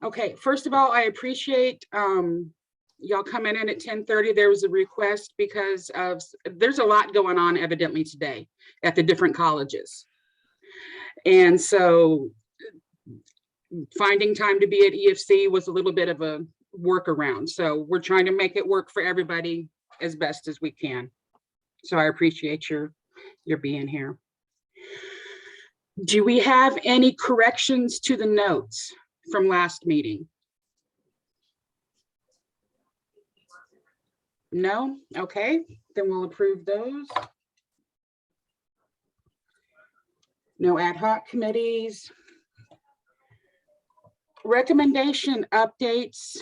Okay, first of all, I appreciate y'all coming in at 10:30. There was a request because there's a lot going on evidently today at the different colleges. And so finding time to be at EFC was a little bit of a workaround. So we're trying to make it work for everybody as best as we can. So I appreciate your being here. Do we have any corrections to the notes from last meeting? No? Okay, then we'll approve those. No ad hoc committees. Recommendation updates.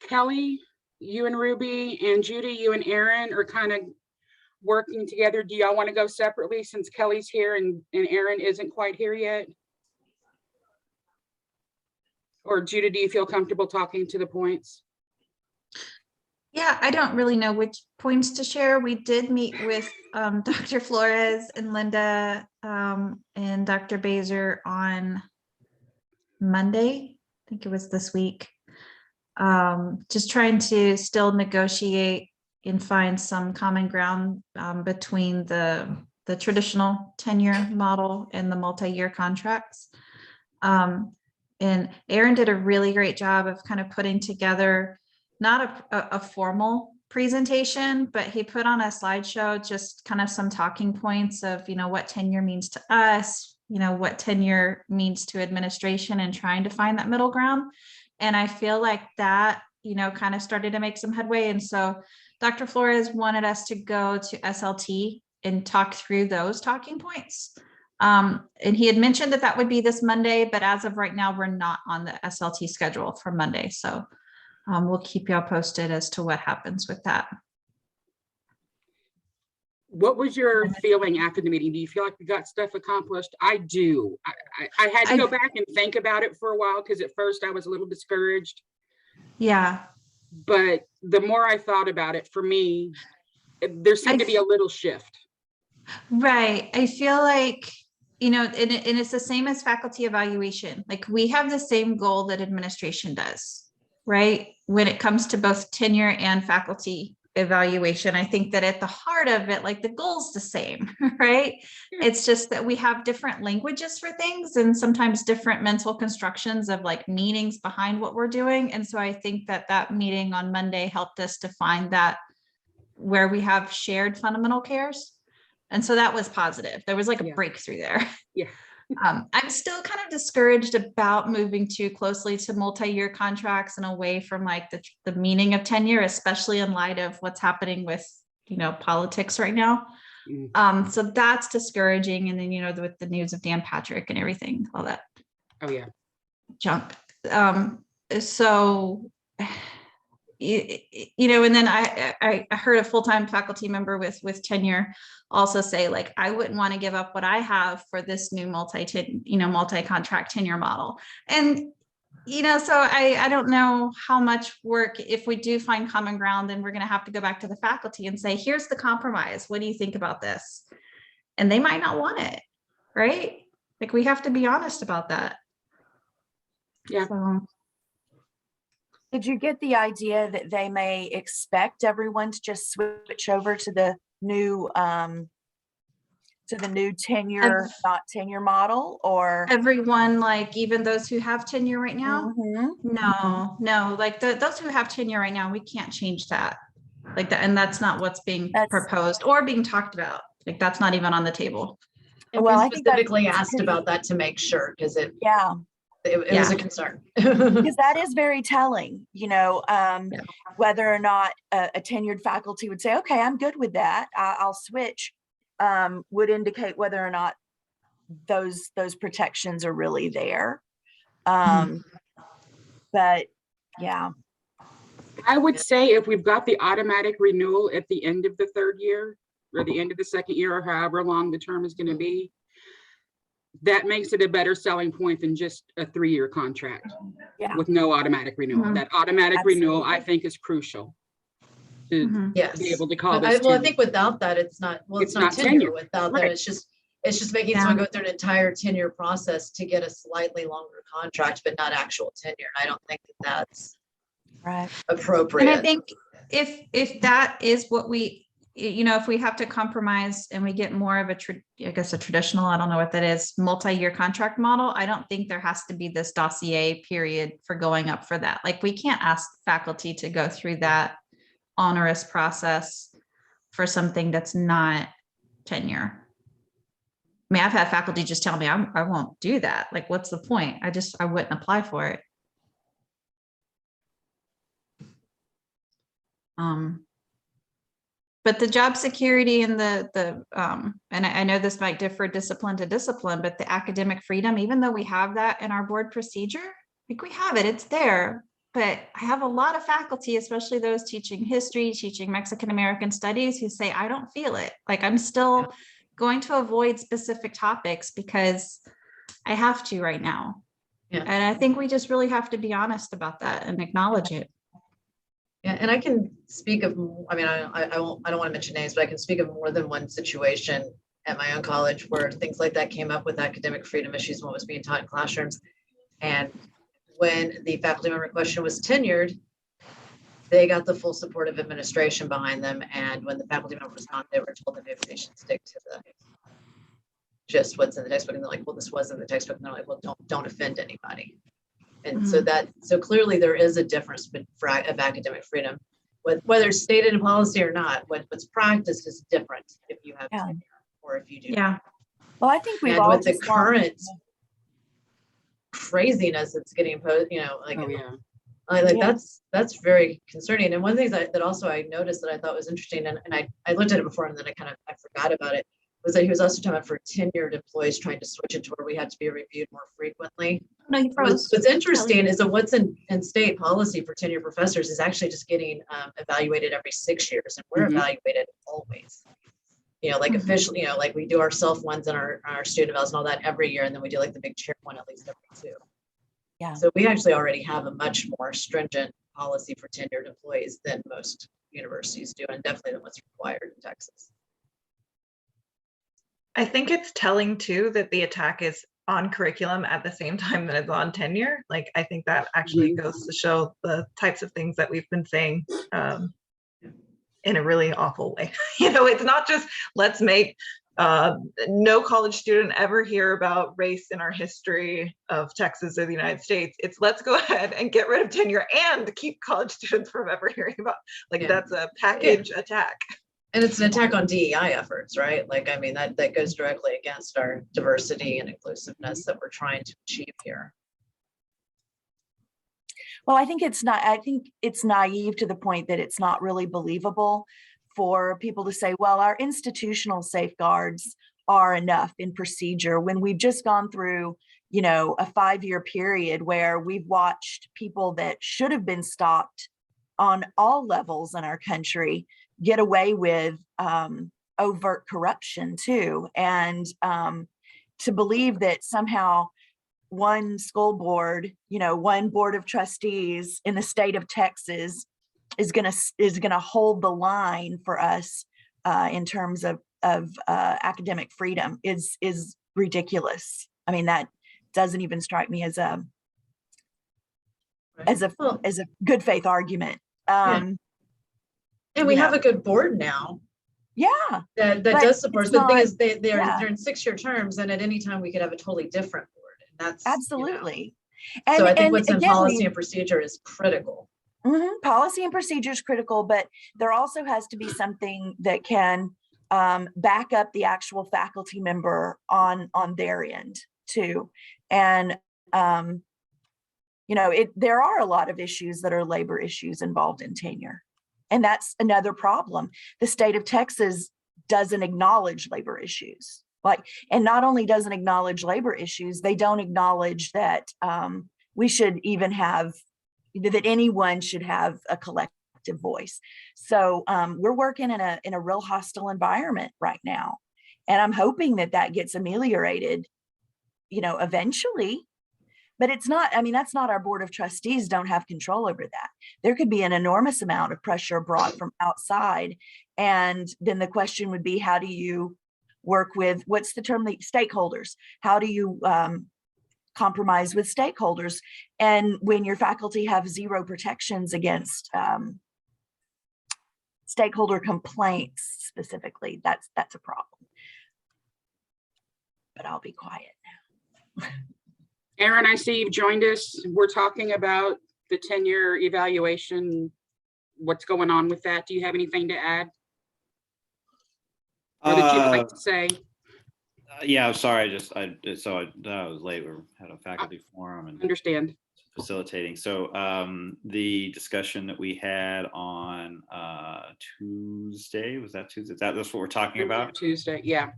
Kelly, you and Ruby, and Judy, you and Aaron are kind of working together. Do y'all want to go separately since Kelly's here and Aaron isn't quite here yet? Or Judy, do you feel comfortable talking to the points? Yeah, I don't really know which points to share. We did meet with Dr. Flores and Linda and Dr. Baser on Monday. I think it was this week. Just trying to still negotiate and find some common ground between the traditional tenure model and the multi-year contracts. And Aaron did a really great job of kind of putting together not a formal presentation, but he put on a slideshow just kind of some talking points of, you know, what tenure means to us, you know, what tenure means to administration, and trying to find that middle ground. And I feel like that, you know, kind of started to make some headway. And so Dr. Flores wanted us to go to SLT and talk through those talking points. And he had mentioned that that would be this Monday, but as of right now, we're not on the SLT schedule for Monday. So we'll keep y'all posted as to what happens with that. What was your feeling after the meeting? Do you feel like we got stuff accomplished? I do. I had to go back and think about it for a while because at first I was a little discouraged. Yeah. But the more I thought about it, for me, there seemed to be a little shift. Right. I feel like, you know, and it's the same as faculty evaluation. Like we have the same goal that administration does, right? When it comes to both tenure and faculty evaluation, I think that at the heart of it, like the goal's the same, right? It's just that we have different languages for things and sometimes different mental constructions of like meanings behind what we're doing. And so I think that that meeting on Monday helped us to find that where we have shared fundamental cares. And so that was positive. There was like a breakthrough there. Yeah. I'm still kind of discouraged about moving too closely to multi-year contracts and away from like the meaning of tenure, especially in light of what's happening with, you know, politics right now. So that's discouraging. And then, you know, with the news of Dan Patrick and everything, all that. Oh yeah. Junk. So, you know, and then I heard a full-time faculty member with tenure also say, like, I wouldn't want to give up what I have for this new multi-contract tenure model. And, you know, so I don't know how much work, if we do find common ground, then we're going to have to go back to the faculty and say, here's the compromise. What do you think about this? And they might not want it, right? Like we have to be honest about that. Yeah. So. Did you get the idea that they may expect everyone to just switch over to the new tenure, not tenure model, or everyone, like even those who have tenure right now? No, like those who have tenure right now, we can't change that, like that, and that's not what's being proposed or being talked about. Like that's not even on the table. And well, I specifically asked about that to make sure, because it was a concern. Because that is very telling, you know, whether or not a tenured faculty would say, okay, I'm good with that, I'll switch, would indicate whether or not those protections are really there. But yeah. I would say if we've got the automatic renewal at the end of the third year or the end of the second year or however long the term is going to be, that makes it a better selling point than just a 3-year contract with no automatic renewal. That automatic renewal, I think, is crucial to be able to call this. Well, I think without that, it's not. Well, it's not tenure. Without that, it's just It's just making someone go through an entire tenure process to get a slightly longer contract, but not actual tenure. And I don't think that that's Right. appropriate. And I think if that is what we, if we have to compromise and we get more of a traditional, I don't know what that is, multi-year contract model, I don't think there has to be this dossier period for going up for that. Like, we can't ask faculty to go through that onerous process for something that's not tenure. I mean, I've had faculty just tell me, I won't do that. Like, what's the point? I wouldn't apply for it. But the job security and and I know this might differ discipline to discipline, but the academic freedom, even though we have that in our board procedure, like, we have it, it's there. But I have a lot of faculty, especially those teaching history, teaching Mexican American studies, who say, I don't feel it. Like, I'm still going to avoid specific topics because I have to right now. Yeah. And I think we just really have to be honest about that and acknowledge it. Yeah, and I can speak of, I mean, I don't want to mention names, but I can speak of more than one situation at my own college where things like that came up with academic freedom issues and what was being taught in classrooms. And when the faculty member in question was tenured, they got the full support of administration behind them. And when the faculty member was not, they were told that maybe they should stick to just what's in the textbook. And they're like, well, this was in the textbook. And they're like, well, don't offend anybody. And so clearly there is a difference of academic freedom, whether it's stated in policy or not. What's practiced is different if you have tenure or if you do. Yeah. Well, I think we've all with the current craziness that's getting imposed, that's very concerning. And one of the things that also I noticed that I thought was interesting, and I looked at it before and then I forgot about it, was that he was also talking about for tenured employees trying to switch it to where we had to be reviewed more frequently. No, what's interesting is that what's in state policy for tenured professors is actually just getting evaluated every 6 years, and we're evaluated always. Officially, like we do our self ones and our student evals and all that every year, and then we do like the big chair one at least every 2. Yeah. So we actually already have a much more stringent policy for tenured employees than most universities do, and definitely than what's required in Texas. I think it's telling too that the attack is on curriculum at the same time that it's on tenure. Like, I think that actually goes to show the types of things that we've been saying in a really awful way. It's not just let's make no college student ever hear about race in our history of Texas or the United States. It's let's go ahead and get rid of tenure and keep college students from ever hearing about, that's a package attack. And it's an attack on DEI efforts, right? Like, I mean, that goes directly against our diversity and inclusiveness that we're trying to achieve here. Well, I think it's naive to the point that it's not really believable for people to say, well, our institutional safeguards are enough in procedure when we've just gone through, a 5-year period where we've watched people that should have been stopped on all levels in our country get away with overt corruption too. And to believe that somehow one school board, one board of trustees in the state of Texas is gonna hold the line for us in terms of academic freedom is ridiculous. I mean, that doesn't even strike me as a good faith argument. And we have a good board now. Yeah. That does support us. But the thing is, they're in 6-year terms, and at any time we could have a totally different board. And that's absolutely. So I think what's in policy and procedure is critical. Policy and procedure is critical, but there also has to be something that can back up the actual faculty member on their end too. And there are a lot of issues that are labor issues involved in tenure. And that's another problem. The state of Texas doesn't acknowledge labor issues. And not only doesn't acknowledge labor issues, they don't acknowledge that we should even have, that anyone should have a collective voice. So we're working in a real hostile environment right now. And I'm hoping that gets ameliorated, eventually. But it's not, that's not our board of trustees don't have control over that. There could be an enormous amount of pressure brought from outside. And then the question would be, work with, what's the term, the stakeholders? How do you compromise with stakeholders? And when your faculty have zero protections against stakeholder complaints specifically, that's a problem. But I'll be quiet now. Aaron, I see you've joined us. We're talking about the tenure evaluation. What's going on with that? Do you have anything to add? Or that you'd like to say? Yeah, I'm sorry. I was late. We had a faculty forum and Understand. facilitating. So the discussion that we had on Tuesday, was that Tuesday? That's what we're talking about? Tuesday, yeah.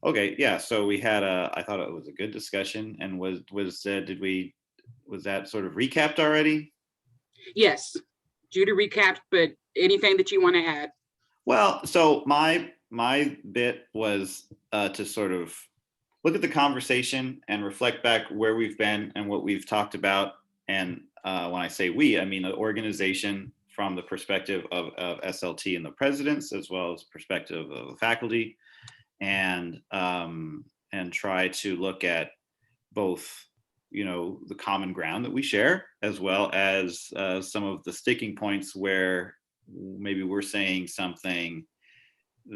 Okay, yeah. So we had I thought it was a good discussion, and was that sort of recapped already? Yes, Judy recapped, but anything that you want to add? Well, so my bit was to sort of look at the conversation and reflect back where we've been and what we've talked about. And when I say we, I mean the organization from the perspective of SLT and the presidents, as well as perspective of the faculty, and try to look at both, the common ground that we share, as well as some of the sticking points where maybe we're saying something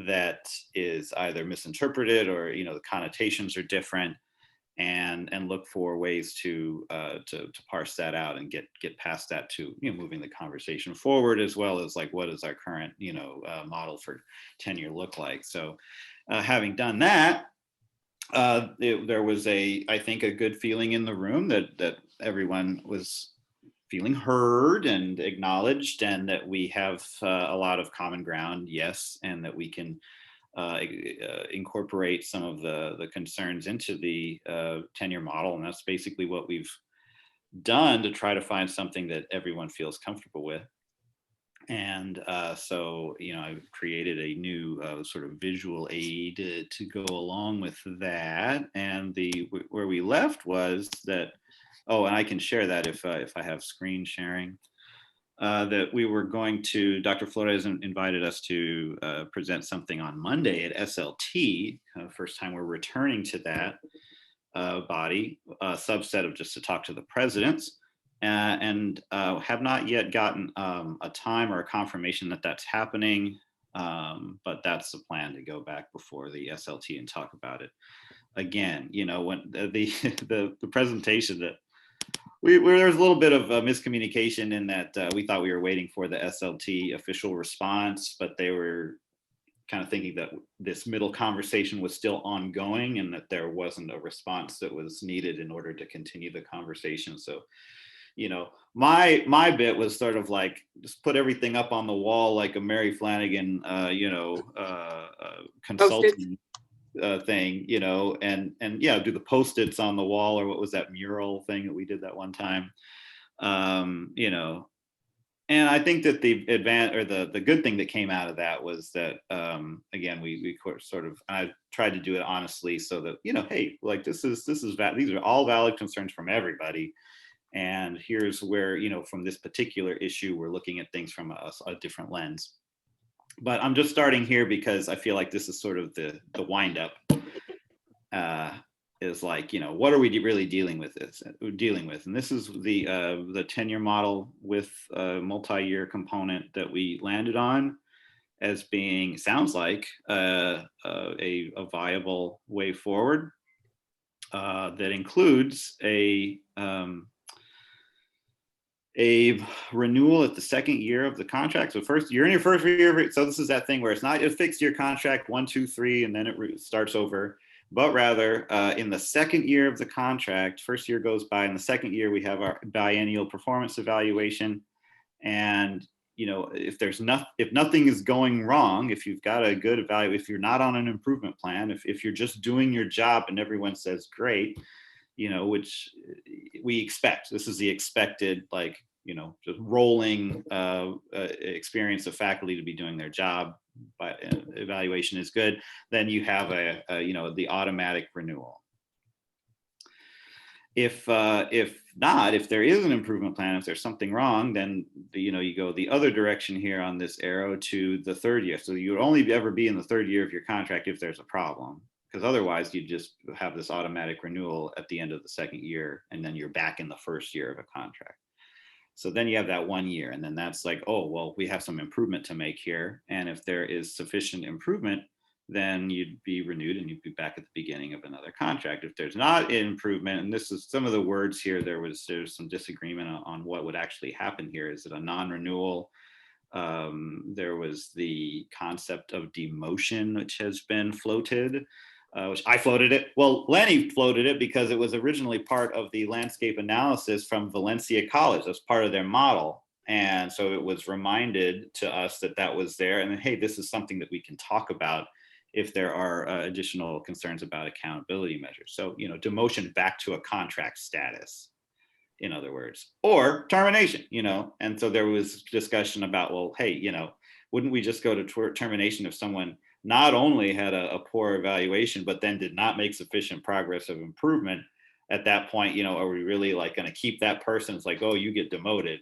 that is either misinterpreted or the connotations are different, and look for ways to parse that out and get past that to moving the conversation forward, as well as like what does our current model for tenure look like. So having done that, there was I think a good feeling in the room that everyone was feeling heard and acknowledged, and that we have a lot of common ground, yes, and that we can incorporate some of the concerns into the tenure model. And that's basically what we've done to try to find something that everyone feels comfortable with. And so, I've created a new sort of visual aid to go along with that. And where we left was that, oh, and I can share that if I have screen sharing, that we were going to, Dr. Flores invited us to present something on Monday at SLT, first time we're returning to that body, a subset of just to talk to the presidents. And have not yet gotten a time or a confirmation that that's happening, but that's the plan, to go back before the SLT and talk about it again. When the presentation that where there's a little bit of miscommunication in that we thought we were waiting for the SLT official response, but they were kind of thinking that this middle conversation was still ongoing and that there wasn't a response that was needed in order to continue the conversation. So my bit was sort of like, just put everything up on the wall like a Mary Flanagan, consulting thing, and yeah, do the Post-its on the wall, or what was that mural thing that we did that one time, and I think that the good thing that came out of that was that, again, we sort of, I tried to do it honestly, so that, hey, like these are all valid concerns from everybody. And here's where, from this particular issue, we're looking at things from a different lens. But I'm just starting here because I feel like this is sort of the wind up, is like, what are we really dealing with? And this is the tenure model with a multi-year component that we landed on as being, sounds like, a viable way forward, that includes a renewal at the second year of the contract. So you're in your first year. So this is that thing where it's not a fixed year contract, 1, 2, 3, and then it starts over, but rather in the second year of the contract, first year goes by, in the second year, we have our biennial performance evaluation. And, if nothing is going wrong, if you've got a good evaluation, if you're not on an improvement plan, if you're just doing your job and everyone says great, which we expect. This is the expected, just rolling experience of faculty to be doing their job, but evaluation is good. Then you have the automatic renewal. If not, if there is an improvement plan, if there's something wrong, then you go the other direction here on this arrow to the third year. So you would only ever be in the third year of your contract if there's a problem, because otherwise you just have this automatic renewal at the end of the second year, and then you're back in the first year of a contract. So then you have that 1 year, and then that's like, oh, well, we have some improvement to make here. And if there is sufficient improvement, then you'd be renewed and you'd be back at the beginning of another contract. If there's not improvement, and this is some of the words here, there's some disagreement on what would actually happen here. Is it a non-renewal? There was the concept of demotion, which has been floated, which I floated it. Well, Lenny floated it because it was originally part of the landscape analysis from Valencia College as part of their model. And so it was reminded to us that that was there. And then, hey, this is something that we can talk about if there are additional concerns about accountability measures. So, demotion back to a contract status, in other words, or termination, and so there was discussion about, well, hey, wouldn't we just go to termination if someone not only had a poor evaluation, but then did not make sufficient progress of improvement? At that point, are we really like going to keep that person? It's like, oh, you get demoted,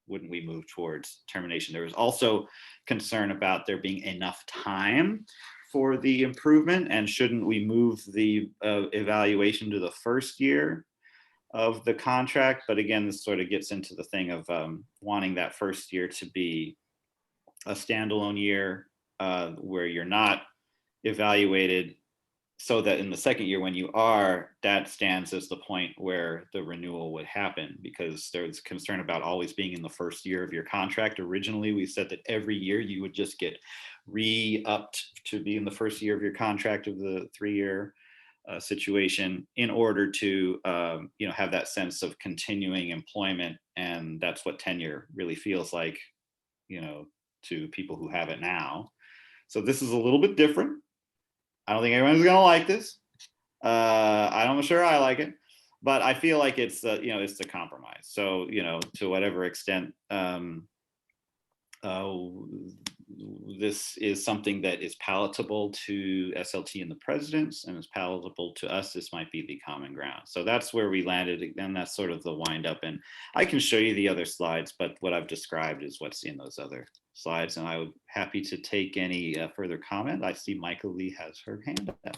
wouldn't we move towards termination? There was also concern about there being enough time for the improvement, and shouldn't we move the evaluation to the first year of the contract? But again, this sort of gets into the thing of wanting that first year to be a standalone year where you're not evaluated, so that in the second year when you are, that stands as the point where the renewal would happen, because there's concern about always being in the first year of your contract. Originally, we said that every year you would just get re-upped to be in the first year of your contract of the 3-year situation, in order to have that sense of continuing employment. And that's what tenure really feels like, to people who have it now. So this is a little bit different. I don't think everyone's going to like this. I'm not sure I like it, but I feel like it's it's a compromise. So to whatever extent this is something that is palatable to SLT and the presidents, and is palatable to us, this might be the common ground. So that's where we landed, and that's sort of the wind up. And I can show you the other slides, but what I've described is what's in those other slides, and I would happy to take any further comment. I see Michael Lee has her hand up.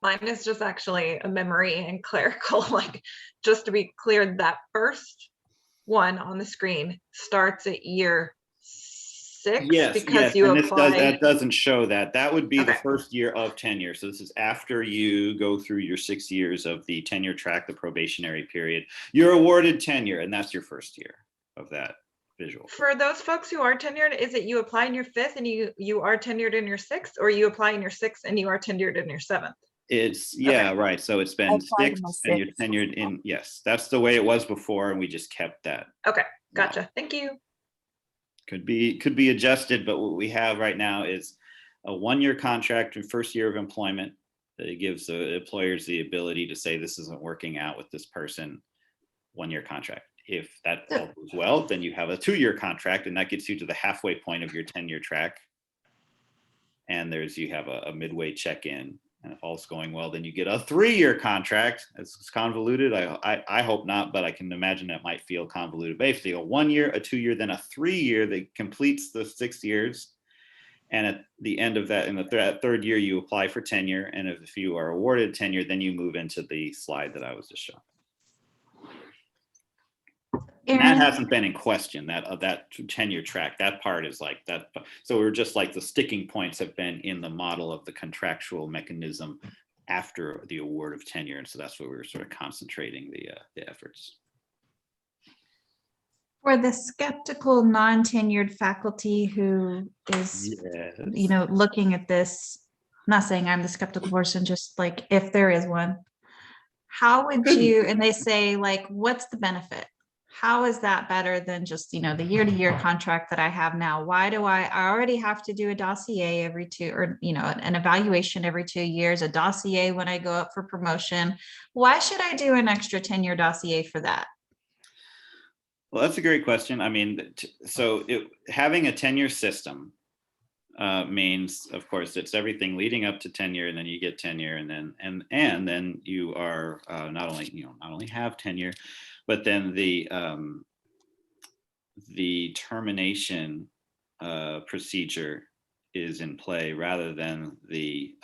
Mine is just actually a memory and clerical, like, just to be clear, that first one on the screen starts at year 6, because you apply. That doesn't show that. That would be Okay. the first year of tenure. So this is after you go through your 6 years of the tenure track, the probationary period. You're awarded tenure, and that's your first year of that visual. For those folks who are tenured, is it you apply in your 5th and you are tenured in your 6th, or you apply in your 6th and you are tenured in your 7th? It's right. So it's been applied in 6 my and you're 6th. tenured in, yes, that's the way it was before, and we just kept that. Okay, gotcha. Thank you. Could be adjusted, but what we have right now is a 1-year contract and first year of employment. It gives the employers the ability to say, this isn't working out with this person. 1-year contract. If that all goes well, then you have a 2-year contract, and that gets you to the halfway point of your tenure track. And you have a midway check-in. And if all's going well, then you get a 3-year contract. It's convoluted. I hope not, but I can imagine that might feel convoluted. Basically, a 1-year, a 2-year, then a 3-year that completes the 6 years. And at the end of that, in the third year, you apply for tenure. And if you are awarded tenure, then you move into the slide that I was just showing. That hasn't been in question, that tenure track. That part is like that. So we're just like the sticking points have been in the model of the contractual mechanism after the award of tenure. And so that's where we were sort of concentrating the efforts. For the skeptical non-tenured faculty who is, looking at this, not saying I'm the skeptical person, just like if there is one, how would you, and they say like, what's the benefit? How is that better than just, the year-to-year contract that I have now? Why do I already have to do a dossier every 2, or, an evaluation every 2 years, a dossier when I go up for promotion? Why should I do an extra tenure dossier for that? Well, that's a great question. I mean, so having a tenure system means, of course, it's everything leading up to tenure, and then you get tenure, and then you are not only have tenure, but then the termination procedure is in play rather than the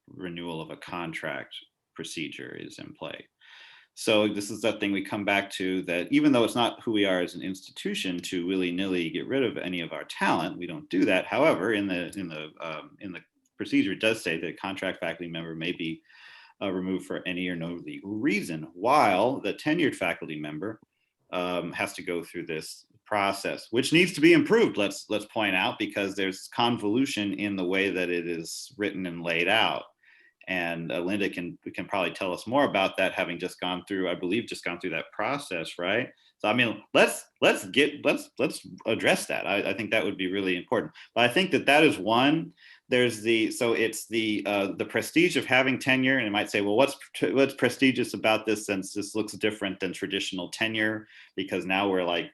renewal of a contract procedure is in play. So this is that thing we come back to, that even though it's not who we are as an institution to willy-nilly get rid of any of our talent, we don't do that. However, in the procedure, it does say that a contract faculty member may be removed for any or no legal reason, while the tenured faculty member has to go through this process, which needs to be improved. Let's point out, because there's convolution in the way that it is written and laid out. And Linda can probably tell us more about that, having just gone through that process, right? So I mean, let's address that. I think that would be really important. But I think that is one. It's the prestige of having tenure, and you might say, well, what's prestigious about this, since this looks different than traditional tenure, because now we're like,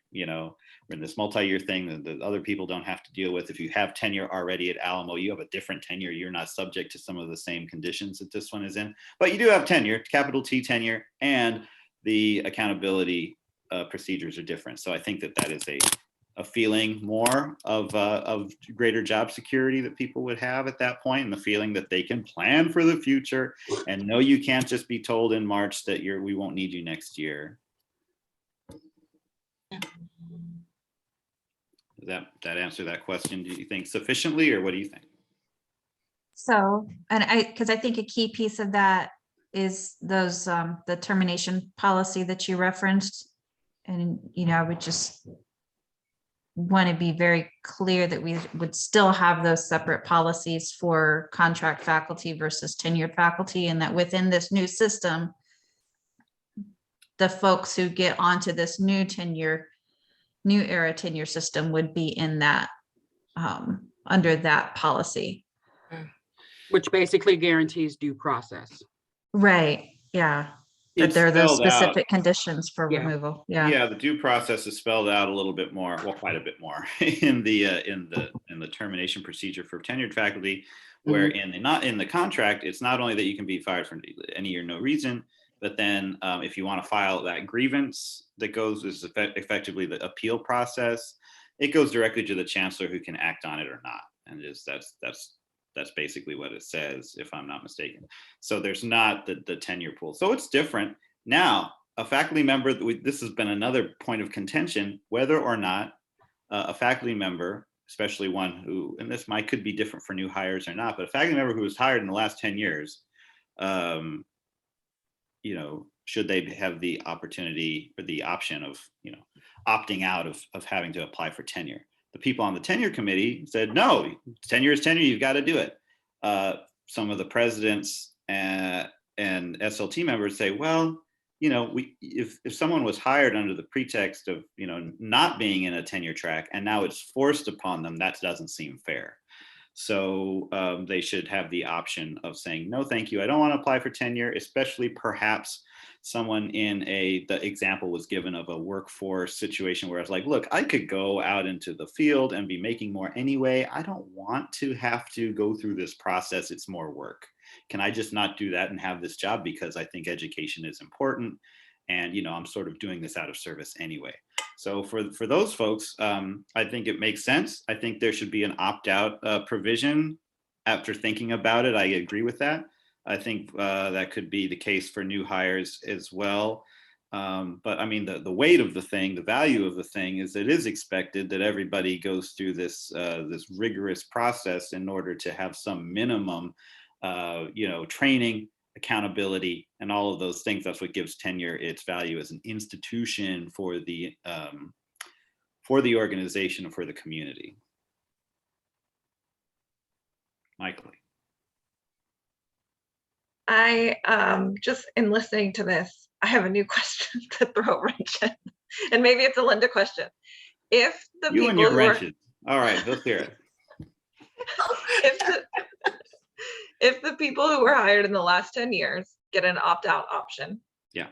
we're in this multi-year thing that other people don't have to deal with. If you have tenure already at Alamo, you have a different tenure. You're not subject to some of the same conditions that this one is in, but you do have tenure, capital T tenure, and the accountability procedures are different. So I think that is a feeling more of greater job security that people would have at that point, and the feeling that they can plan for the future and know you can't just be told in March that we won't need you next year. Does that answer that question, do you think, sufficiently, or what do you think? So, because I think a key piece of that is those, the termination policy that you referenced. And, I would just want to be very clear that we would still have those separate policies for contract faculty versus tenured faculty, and that within this new system, the folks who get onto this new era tenure system would be in that, under that policy. Which basically guarantees due process. Right, yeah. That It's there are those spelled out. specific conditions for Yeah. removal, yeah. Yeah, the due process is spelled out a little bit more, well, quite a bit more in the termination procedure for tenured faculty, where in the contract, it's not only that you can be fired for any or no reason, but then if you want to file that grievance that goes, is effectively the appeal process, it goes directly to the chancellor, who can act on it or not. And that's basically what it says, if I'm not mistaken. So there's not the tenure pool. So it's different. Now, a faculty member, this has been another point of contention, whether or not a faculty member, especially one who, and this could be different for new hires or not, but a faculty member who was hired in the last 10 years, should they have the opportunity or the option of, opting out of having to apply for tenure? The people on the tenure committee said, no, tenure is tenure, you've got to do it. Some of the presidents and SLT members say, well, if someone was hired under the pretext of, not being in a tenure track, and now it's forced upon them, that doesn't seem fair. So they should have the option of saying, no, thank you, I don't want to apply for tenure, especially perhaps someone the example was given of a workforce situation where it's like, look, I could go out into the field and be making more anyway. I don't want to have to go through this process. It's more work. Can I just not do that and have this job, because I think education is important, and I'm sort of doing this out of service anyway. So for those folks, I think it makes sense. I think there should be an opt-out provision. After thinking about it, I agree with that. I think that could be the case for new hires as well. But I mean, the weight of the thing, the value of the thing, is it is expected that everybody goes through this rigorous process in order to have some minimum, training, accountability, and all of those things. That's what gives tenure its value as an institution for the organization and for the community. Michael. I just in listening to this, I have a new question to throw a wrench in, and maybe it's a Linda question. If the You people and your who wrenches. All right, let's hear it. if the people who were hired in the last 10 years get an opt-out option, Yeah.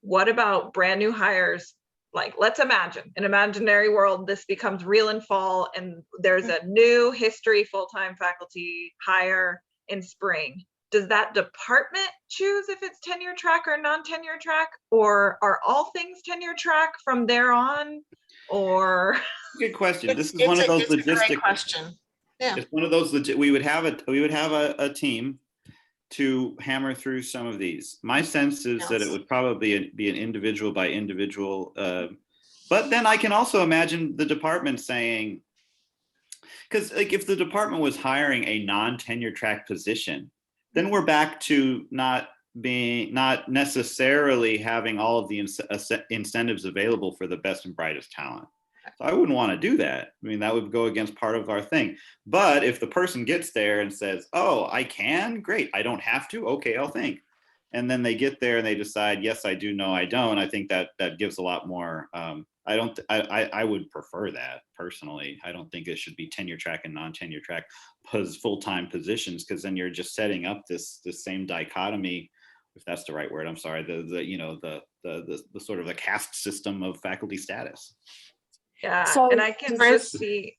what about brand new hires like, let's imagine an imaginary world, this becomes real in fall and there's a new history full-time faculty hire in spring. Does that department choose if it's tenure track or non-tenure track, or are all things tenure track from there on? Or Good question. This is one of those It's a great logistic question. Yeah. It's one of those we would have a team to hammer through some of these. My sense is that it would probably be an individual by individual, but then I can also imagine the department saying, because like if the department was hiring a non-tenure track position, then we're back to not necessarily having all of the incentives available for the best and brightest talent. So I wouldn't want to do that. I mean, that would go against part of our thing. But if the person gets there and says, oh, I can, great. I don't have to. Okay, I'll think. And then they get there and they decide, yes, I do. No, I don't. I think that gives a lot more. I would prefer that personally. I don't think it should be tenure track and non-tenure track full-time positions, because then you're just setting up this same dichotomy, if that's the right word. I'm sorry. The sort of the caste system of faculty status. yeah, So, and I can Chris- just see,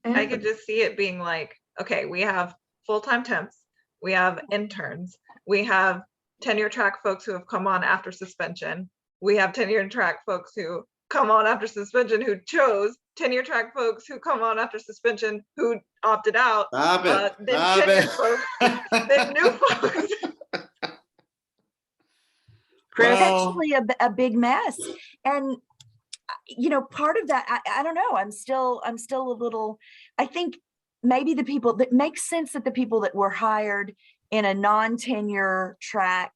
I could just see it being like, okay, we have full-time temps, we have interns, we have tenure track folks who have come on after suspension, we have tenure track folks who come on after suspension who chose, tenure track folks who come on after suspension who opted out, Stop it. then Stop tenured it. folks, then new folks. Chris, it's actually a big mess. And part of that, I don't know, I'm still a little, I think maybe the people that makes sense that the people that were hired in a non-tenure track,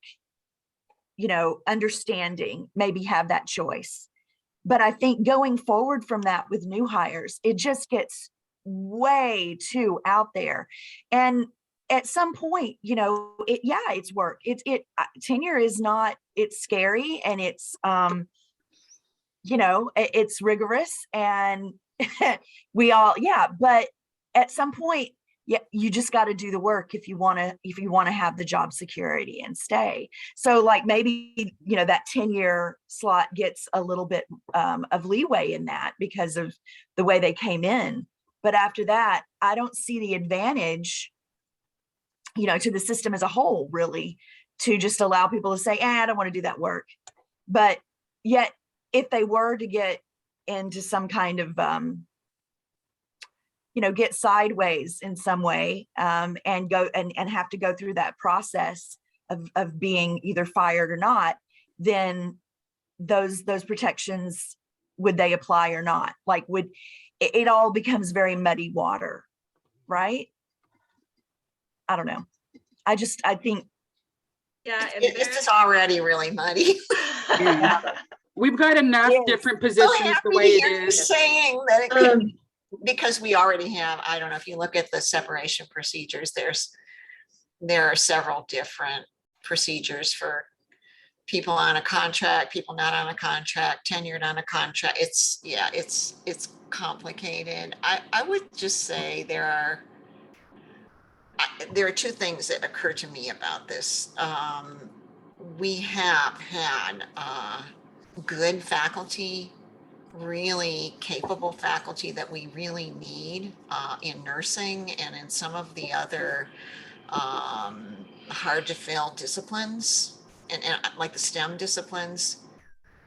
understanding, maybe have that choice. But I think going forward from that with new hires, it just gets way too out there. And at some point, it's work. Tenure is not, it's scary, and it's, it's rigorous, and but at some point, you just got to do the work if you want to have the job security and stay. So like maybe, that 10-year slot gets a little bit of leeway in that because of the way they came in. But after that, I don't see the advantage, to the system as a whole, really, to just allow people to say, I don't want to do that work. But yet, if they were to get into some kind of, get sideways in some way, and go and have to go through that process of being either fired or not, then those protections, would they apply or not? Like, it all becomes very muddy water, right? I don't know. I think. Yeah, This is already really muddy. we've got enough Yes. different So positions happy the to way hear it you is. saying that it could, because we already have, I don't know, if you look at the separation procedures, there are several different procedures for people on a contract, people not on a contract, tenured on a contract. It's complicated. I would just say there are two things that occur to me about this. We have had good faculty, really capable faculty that we really need in nursing and in some of the other hard to fill disciplines, and like the STEM disciplines,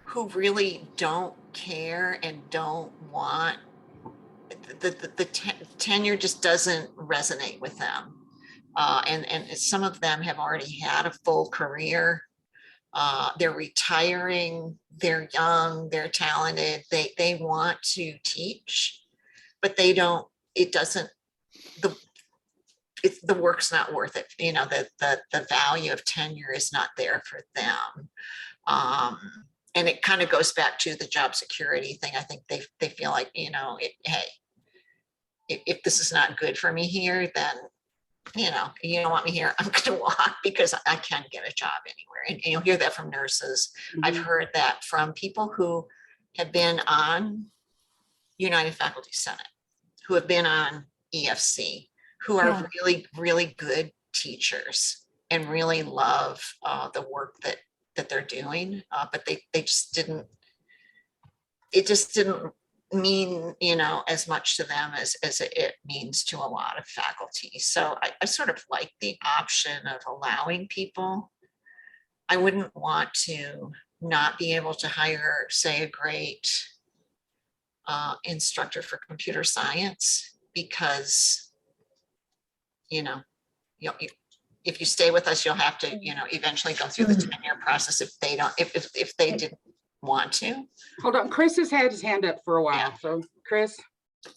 who really don't care and don't want the tenure just doesn't resonate with them. And some of them have already had a full career. They're retiring, they're young, they're talented, they want to teach, but they don't, it doesn't, the work's not worth it. The value of tenure is not there for them. And it kind of goes back to the job security thing. I think they feel like, hey, if this is not good for me here, then you don't want me here, I'm going to walk, because I can't get a job anywhere. And you'll hear that from nurses. I've heard that from people who have been on United Faculty Senate, who have been on EFC, who are really, really good teachers and really love the work that they're doing, but they just didn't it just didn't mean, as much to them as it means to a lot of faculty. So I sort of like the option of allowing people. I wouldn't want to not be able to hire, say, a great instructor for computer science because, if you stay with us, you'll have to, eventually go through the tenure process if they don't, if they didn't want to. Hold on, Chris has had his hand up for a while. Yeah. So Chris, I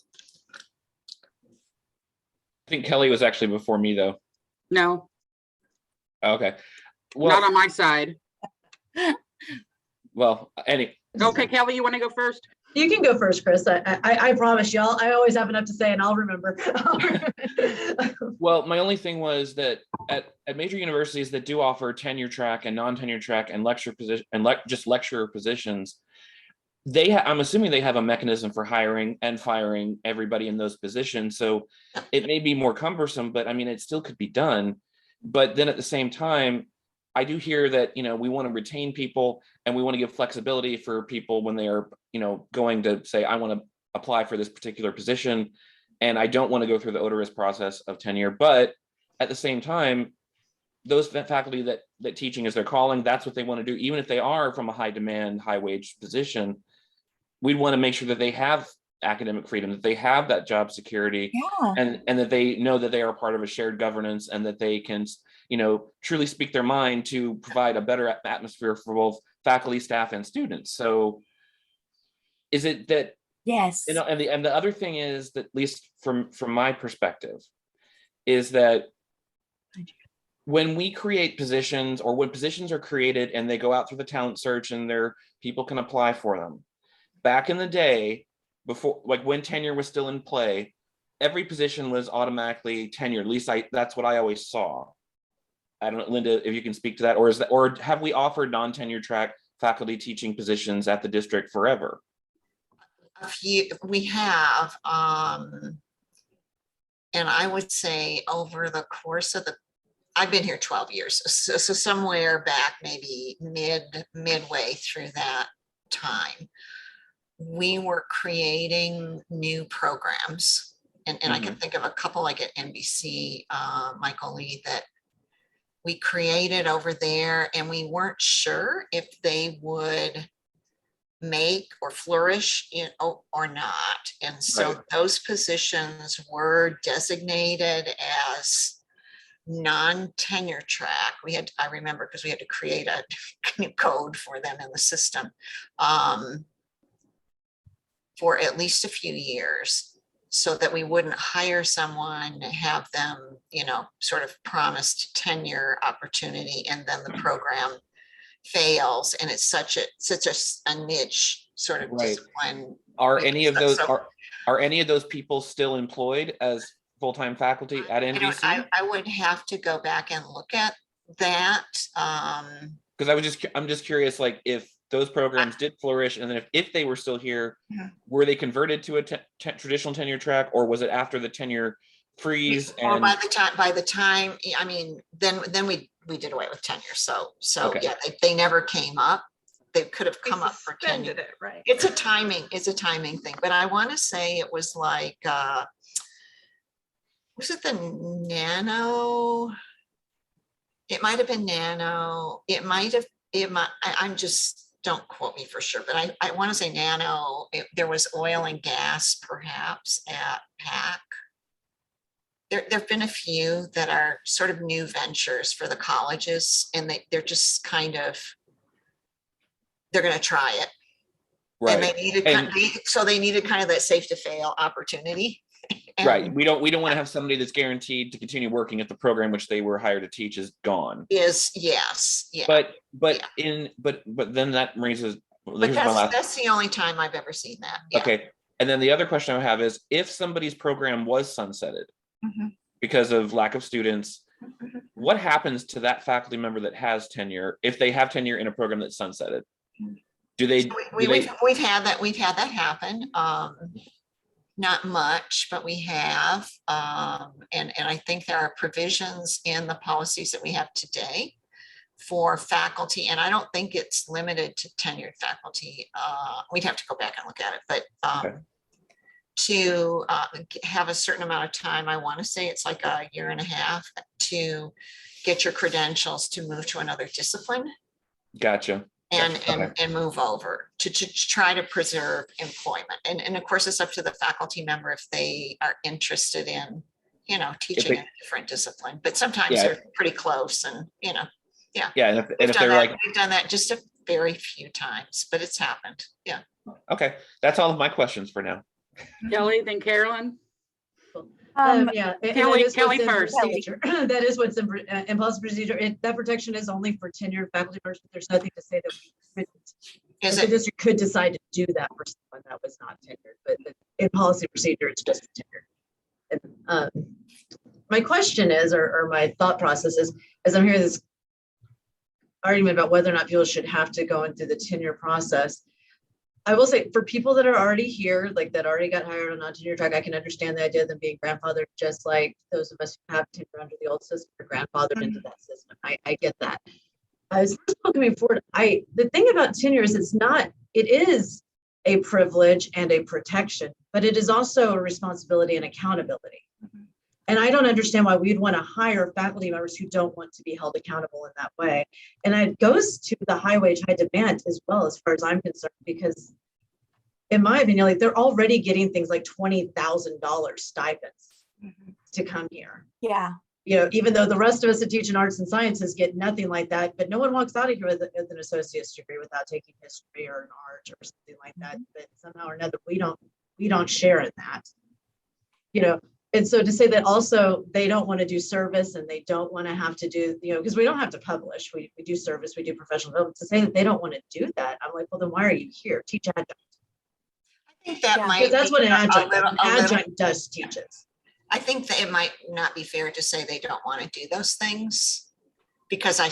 think Kelly was actually before me though. no, Okay. not on my side. Well, Okay, Kelly, you want to go first? You can go first, Chris. I promise y'all, I always have enough to say and I'll remember. well, my only thing was that at major universities that do offer tenure track and non-tenure track and lecture position and just lecturer positions, I'm assuming they have a mechanism for hiring and firing everybody in those positions. So it may be more cumbersome, but I mean, it still could be done. But then at the same time, I do hear that, we want to retain people and we want to give flexibility for people when they are, going to say, I want to apply for this particular position. And I don't want to go through the odorous process of tenure. But at the same time, those faculty that teaching is their calling, that's what they want to do. Even if they are from a high demand, high wage position, we'd want to make sure that they have academic freedom, that they have that job security, Yeah. and that they know that they are part of a shared governance and that they can, truly speak their mind to provide a better atmosphere for both faculty, staff, and students. So is it that, Yes. and the other thing is that, at least from my perspective, is that when we create positions or when positions are created and they go out through the talent search and people can apply for them, back in the day, before, like when tenure was still in play, every position was automatically tenured. At least that's what I always saw. I don't know, Linda, if you can speak to that, or have we offered non-tenure track faculty teaching positions at the district forever? We have, and I would say over the course of I've been here 12 years, so somewhere back, maybe midway through that time, we were creating new programs, and I can think of a couple like at NBC, Michael Lee, that we created over there, and we weren't sure if they would make or flourish or not. And so those positions were designated as non-tenure track. I remember because we had to create a new code for them in the system for at least a few years, so that we wouldn't hire someone, have them, sort of promised tenure opportunity, and then the program fails, and it's such a niche sort of discipline. Are any of those are any of those people still employed as full-time faculty at NBC? I would have to go back and look at that. Because I'm just curious, like if those programs did flourish, and then if they were still here, were they converted to a traditional tenure track, or was it after the tenure freeze? Well, by the time, I mean, then we did away with tenure. So Okay. Yeah, they never came up. They could have come up for tenure. Right. It's a timing thing. But I want to say it was like, was it the Nano? It might have been Nano. I'm just, don't quote me for sure, but I want to say Nano. There was oil and gas perhaps at PAC. There've been a few that are sort of new ventures for the colleges, and they're just kind of, they're going to try it. Right. And they needed kind of that safe to fail opportunity. Right. We don't want to have somebody that's guaranteed to continue working at the program which they were hired to teach is gone. Yes. Yeah. But then that raises. But that's the only time I've ever seen that. Yeah. Okay. And then the other question I have is, if somebody's program was sunsetted because of lack of students, what happens to that faculty member that has tenure if they have tenure in a program that's sunsetted? Do they? We've had that happen. Not much, but we have, and I think there are provisions in the policies that we have today for faculty, and I don't think it's limited to tenured faculty. We'd have to go back and look at it, but Okay. to have a certain amount of time, I want to say it's like a year and a half to get your credentials to move to another discipline Gotcha. and move over to try to preserve employment. And of course, it's up to the faculty member if they are interested in, you know, teaching in a different discipline, but sometimes Yeah. they're pretty close and, you know, Yeah, and if we've they're like, done that just a very few times, but it's happened. Yeah. okay, that's all of my questions for now. Kelly, then Carolyn. Yeah. and Kelly- that is Kelly what's in first. procedure. That is what's in policy procedure. That protection is only for tenured faculty members, but there's nothing to say that we couldn't. Is The it, district could decide to do that for someone that was not tenured, but in policy procedure, it's just tenured. And my question is, or my thought process is, as I'm hearing this argument about whether or not people should have to go into the tenure process, I will say for people that are already here, like that already got hired on non-tenure track, I can understand the idea of them being grandfathered, just like those of us who have tenure under the old system are grandfathered into that system. I get that. As people coming forward, the thing about tenure is it is a privilege and a protection, but it is also a responsibility and accountability. And I don't understand why we'd want to hire faculty members who don't want to be held accountable in that way. And it goes to the high wage, high demand as well, as far as I'm concerned, because in my opinion, like they're already getting things like $20,000 stipends to come here. Yeah. You know, even though the rest of us that teach in arts and sciences get nothing like that, but no one walks out of here with an associate's degree without taking history or an art or something like that. But somehow or another, we don't share in that. You know, and so to say that also they don't want to do service and they don't want to have to do, you know, because we don't have to publish, we do service, we do professional development. To say that they don't want to do that, I'm like, well, then why are you here? Teach adjunct. I think that Yeah. might. Because that's be what an a adjunct does. little- An a little- adjunct does teaches. I think that it might not be fair to say they don't want to do those things because I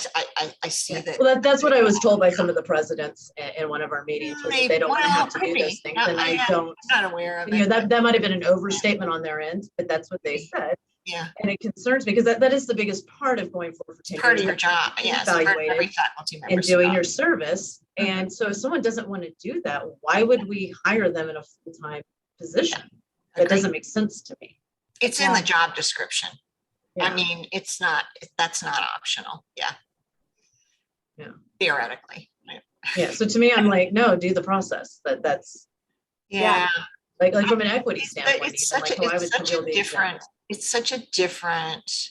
see that. Well, that's what I was told by some of the presidents in one of our meetings, was that they don't want to have to do those things. And I don't, I'm not aware of you know, it. that might have been an overstatement on their end, but that's what they said. Yeah, And it concerns me because that is the biggest part of going forward for tenure. part of your job. Yes, part of every Evaluated faculty member. and doing your service. And so if someone doesn't want to do that, why would we hire them in a full-time position? That doesn't make sense to me. It's in the job description. I Yeah. mean, that's not optional. Yeah. Yeah. Theoretically. Yeah. So to me, I'm like, no, do the process. That's Yeah. like from an equity But standpoint, it's even such like, a, why would it's such somebody a be different, exempt? it's such a different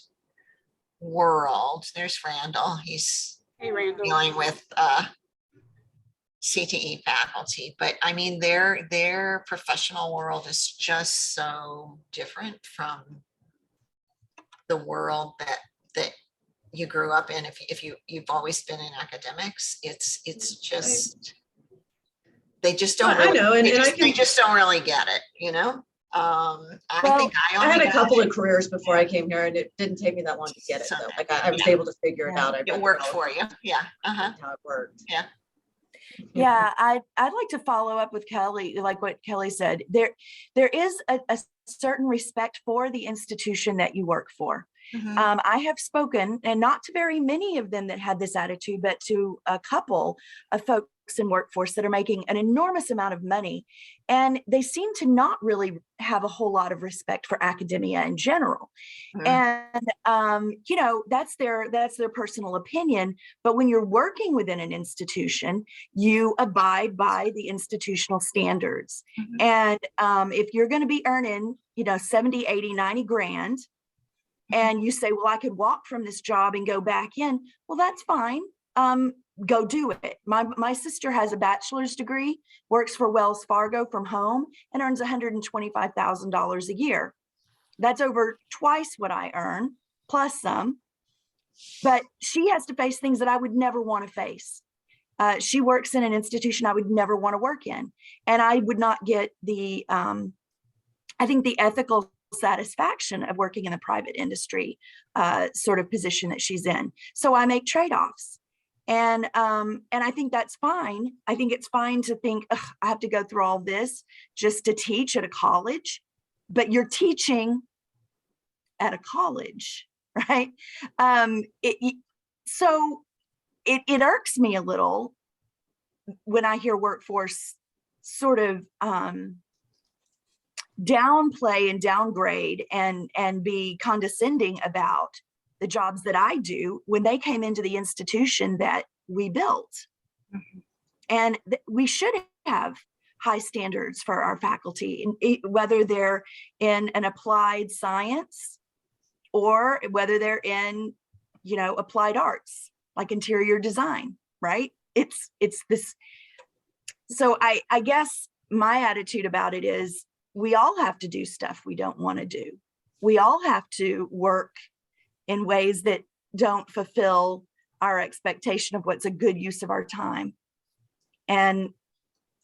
world. There's Randall. He's Hey, Randall. dealing with CTE faculty, but I mean, their professional world is just so different from the world that you grew up in. If you've always been in academics, it's just, they just don't. I really- know, and they I just- They can- just don't really get it, you know? I Well, think I I had only a got couple it. of careers before I came here, and it didn't take me that long to get it. Though. Like I was Yeah. able to figure it Yeah. out. I read It the worked policy, for you. Yeah. Uh-huh. how it worked. Yeah. Yeah, I'd like to follow up with Kelly, like what Kelly said. There is a certain respect for the institution that you work for. Mhm. I have spoken, and not to very many of them that had this attitude, but to a couple of folks in workforce that are making an enormous amount of money. And they seem to not really have a whole lot of respect for academia in general. And, you know, that's their personal opinion. But when you're working within an institution, you abide by the institutional standards. Mhm. And if you're going to be earning, you know, 70, 80, 90 grand, and you say, well, I could walk from this job and go back in, well, that's fine. Go do it. My sister has a bachelor's degree, works for Wells Fargo from home, and earns $125,000 a year. That's over twice what I earn, plus some. But she has to face things that I would never want to face. She works in an institution I would never want to work in. And I would not get the, I think the ethical satisfaction of working in the private industry sort of position that she's in. So I make trade-offs. And I think that's fine. I think it's fine to think, I have to go through all this just to teach at a college, but you're teaching at a college, right? So it irks me a little when I hear workforce sort of downplay and downgrade and be condescending about the jobs that I do when they came into the institution that we built. And we should have high standards for our faculty, whether they're in an applied science or whether they're in, applied arts, like interior design, right? It's this. So I guess my attitude about it is we all have to do stuff we don't want to do. We all have to work in ways that don't fulfill our expectation of what's a good use of our time. And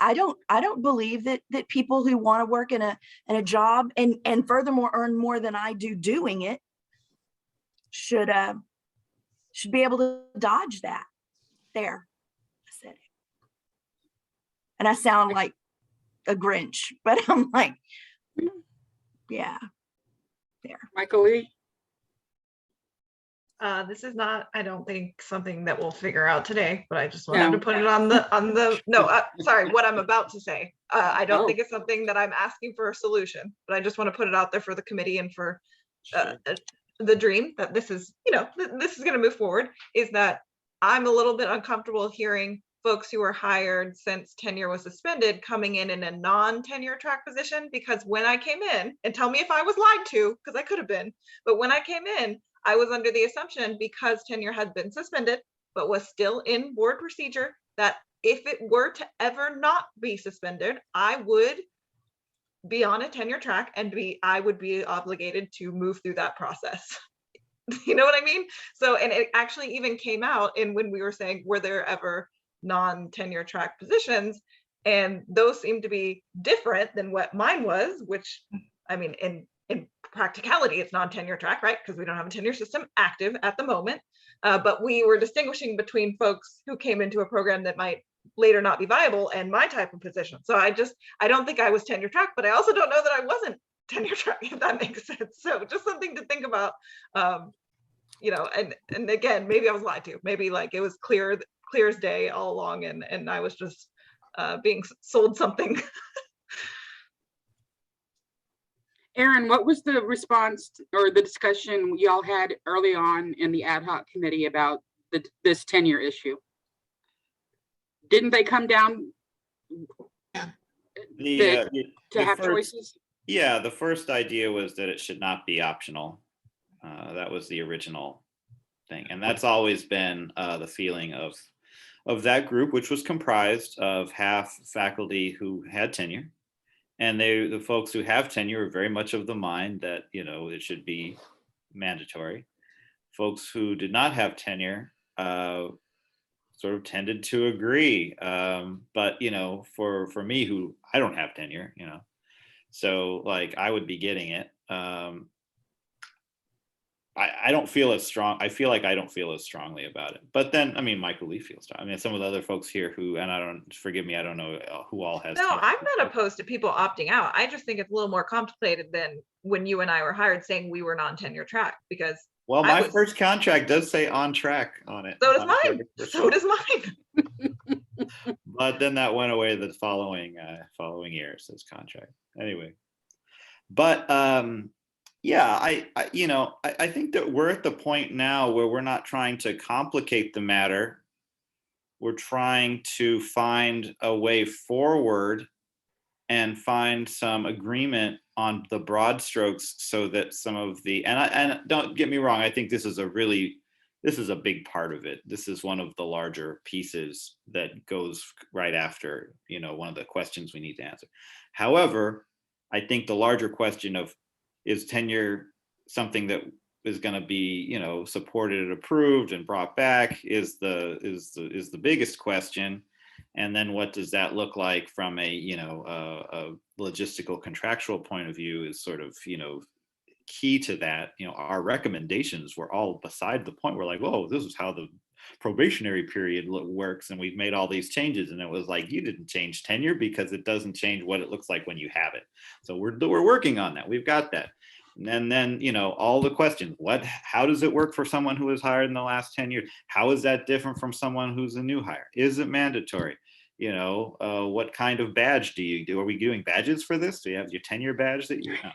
I don't believe that people who want to work in a job and furthermore earn more than I do doing it should be able to dodge that. There, I said it. And I sound like a Grinch, but I'm like, yeah, there. Michael Lee. This is not, I don't think, something that we'll figure out today, but I just wanted to put it on the, no, sorry, what I'm about to say. I don't think it's something that I'm asking for a solution, but I just want to put it out there for the committee and for the dream that this is, this is going to move forward, is that I'm a little bit uncomfortable hearing folks who were hired since tenure was suspended coming in a non-tenure track position, because when I came in, and tell me if I was lied to, because I could have been, but when I came in, I was under the assumption, because tenure had been suspended, but was still in board procedure, that if it were to ever not be suspended, I would be on a tenure track and I would be obligated to move through that process. You know what I mean? So, and it actually even came out in when we were saying, were there ever non-tenure track positions? And those seem to be different than what mine was, which, I mean, in practicality, it's non-tenure track, right? Because we don't have a tenure system active at the moment. But we were distinguishing between folks who came into a program that might later not be viable and my type of position. So I don't think I was tenure track, but I also don't know that I wasn't tenure track, if that makes sense. So just something to think about, and again, maybe I was lied to. Maybe like it was clear as day all along, and I was just being sold something. Aaron, what was the response or the discussion y'all had early on in the ad hoc committee about this tenure issue? Didn't they come down to have choices? Yeah, the first idea was that it should not be optional. That was the original thing. And that's always been the feeling of that group, which was comprised of half faculty who had tenure. And the folks who have tenure are very much of the mind that, it should be mandatory. Folks who did not have tenure sort of tended to agree. But, for me, who I don't have tenure, so like I would be getting it. I don't feel as strong. I feel like I don't feel as strongly about it. But then, I mean, Michael Lee feels strong. I mean, some of the other folks here who, and forgive me, I don't know who all has. No, I'm not opposed to people opting out. I just think it's a little more complicated than when you and I were hired saying we were non-tenure track, because. Well, my first contract does say on track on it. So does mine. So does mine. But then that went away the following year, says contract. Anyway, but yeah, I think that we're at the point now where we're not trying to complicate the matter. We're trying to find a way forward and find some agreement on the broad strokes, so that some of the, and don't get me wrong, I think this is a big part of it. This is one of the larger pieces that goes right after, one of the questions we need to answer. However, I think the larger question of, is tenure something that is going to be, supported and approved and brought back, is the biggest question. And then what does that look like from a logistical contractual point of view is sort of, key to that. Our recommendations were all beside the point. We're like, whoa, this is how the probationary period works. And we've made all these changes. And it was like, you didn't change tenure because it doesn't change what it looks like when you have it. So we're working on that. We've got that. And then, you know, all the questions, how does it work for someone who was hired in the last 10 years? How is that different from someone who's a new hire? Is it mandatory? You know, what kind of badge do you do? Are we doing badges for this? Do you have your tenure badge that you, no,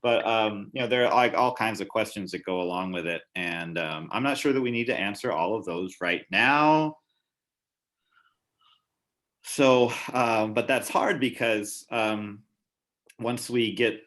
but you know, there are like all kinds of questions that go along with it. And I'm not sure that we need to answer all of those right now. So, but that's hard because once we get,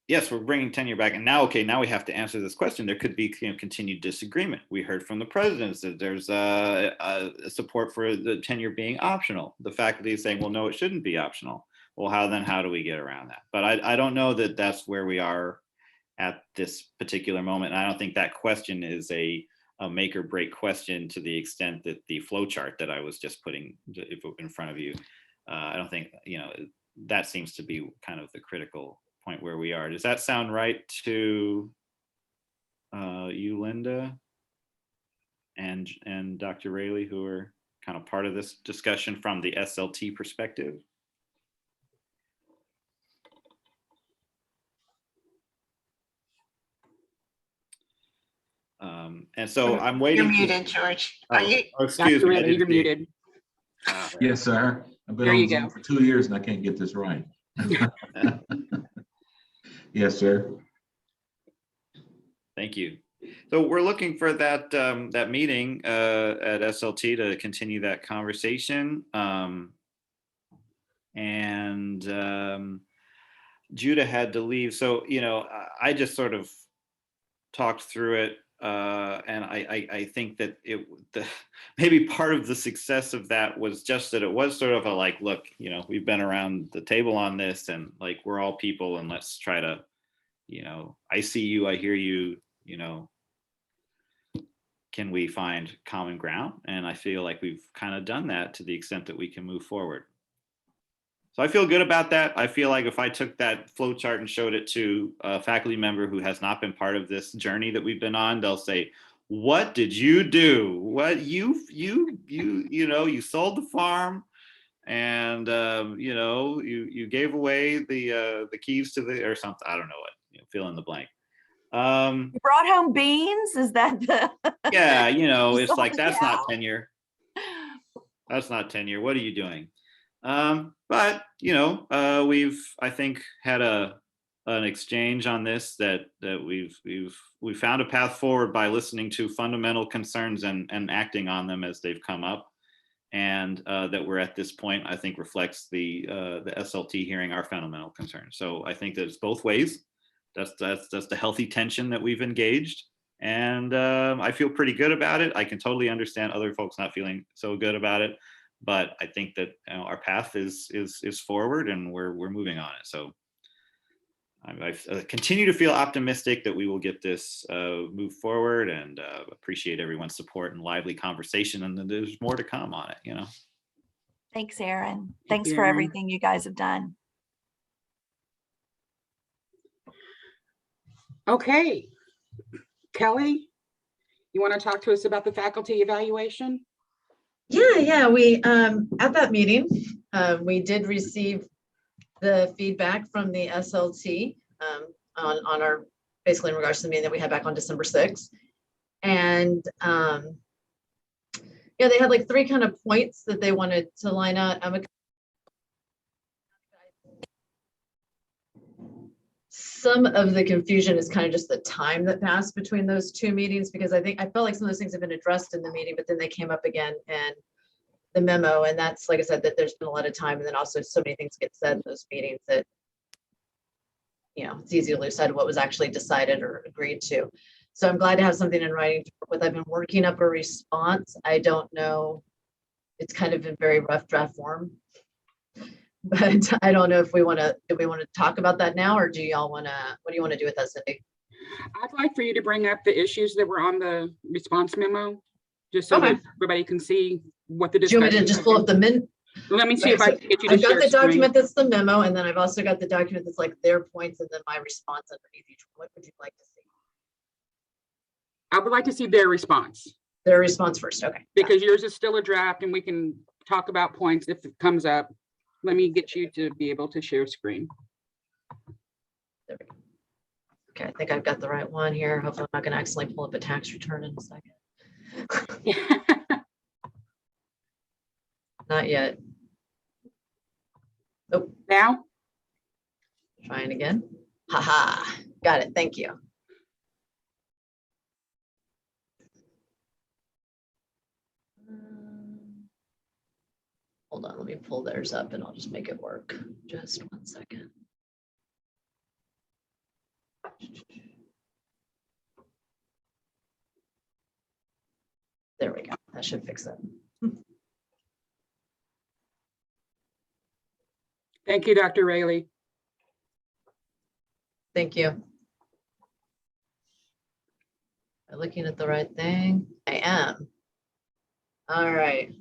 yes, we're bringing tenure back, and now, okay, now we have to answer this question. There could be, you know, continued disagreement. We heard from the presidents that there's a support for the tenure being optional. The faculty is saying, well, no, it shouldn't be optional. Well, how do we get around that? But I don't know that that's where we are at this particular moment. And I don't think that question is a make or break question to the extent that the flow chart that I was just putting in front of you. I don't think, you know, that seems to be kind of the critical point where we are. Does that sound right to you, Linda, and Dr. Raley, who are kind of part of this discussion from the SLT perspective? And so I'm waiting. You're muted, George. Are you? Oh, excuse Dr. me. I Ridley, didn't you're see. muted. Yes, sir. I've been There you on Zoom go. for 2 years and I can't get this right. Yes, sir. Thank you. So we're looking for that that meeting at SLT to continue that conversation. Judah had to leave, so you know, I just sort of talked through it, and I think that maybe part of the success of that was just that it was sort of a like, look, you know, we've been around the table on this, and like we're all people, and let's try to, you know, I see you, I hear you, you know, can we find common ground? And I feel like we've kind of done that to the extent that we can move forward. So I feel good about that. I feel like if I took that flow chart and showed it to a faculty member who has not been part of this journey that we've been on, they'll say, what did you do? What you know, you sold the farm, and you know, you gave away the keys to the, or something. I don't know what, you know, fill in the blank. You brought home beans? Is that the? Yeah, you know, You it's sold like, the that's not cow? tenure. That's not tenure. What are you doing? But you know, we've, I think, had an exchange on this that we've found a path forward by listening to fundamental concerns and acting on them as they've come up, and that we're at this point, I think, reflects the SLT hearing our fundamental concerns. So I think that it's both ways. That's the healthy tension that we've engaged, and I feel pretty good about it. I can totally understand other folks not feeling so good about it, but I think that, you know, our path is forward, and we're moving on it. So I continue to feel optimistic that we will get this move forward, and appreciate everyone's support and lively conversation. And then there's more to come on it, you know. Thanks, Aaron. Thank Thanks you, for Aaron. everything you guys have done. Okay. Kelly, you want to talk to us about the faculty evaluation? Yeah, we at that meeting, we did receive the feedback from the SLT on our, basically in regards to the meeting that we had back on December 6th. And yeah, they had like 3 kind of points that they wanted to line out. Some of the confusion is kind of just the time that passed between those 2 meetings, because I felt like some of those things have been addressed in the meeting, but then they came up again in the memo. And that's, like I said, that there's been a lot of time, and then also so many things get said in those meetings that, you know, it's easy to lose sight of what was actually decided or agreed to. So I'm glad to have something in writing to work with. I've been working up a response. I don't know, it's kind of in very rough draft form, but I don't know if we want to talk about that now, or do y'all want to, what do you want to do with that, Cindy? I'd like for you to bring up the issues that were on the response memo, just so Okay. that everybody can see what the Do you want discussion. me to just pull up the Let me see if I can get you to I've got share the screen. document that's the memo, and then I've also got the document that's like their points and then my response underneath each one. What would you like to see? I would like to see their response, Their response first, okay. because yours is still a draft and we can talk about points if it comes up. Let me get you to be able to share screen. There we go. Okay, I think I've got the right one here. Hopefully I'm not going to accidentally pull up a tax return in a second. Not yet. Oh, Now, trying again. Haha, got it. Thank you. Hold on, let me pull theirs up and I'll just make it work. Just 1 second. There we go. That should fix it. thank you, Dr. Rayleigh. Thank you. Am I looking at the right thing? I am. All right.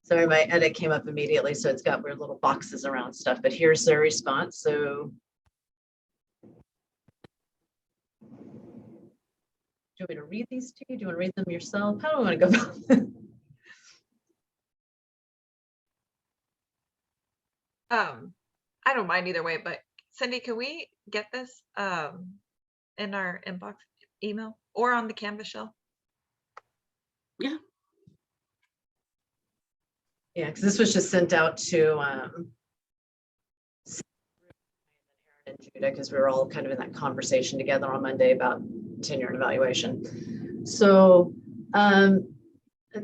Sorry, my edit came up immediately, so it's got weird little boxes around stuff, but here's their response. So do you want me to read these to you? Do you want to read them yourself? How do I want to go about this? I don't mind either way, but Cindy, can we get this in our inbox email or on the Canvas shell? Yeah, because this was just sent out to and Judah, because we were all kind of in that conversation together on Monday about tenure and evaluation. So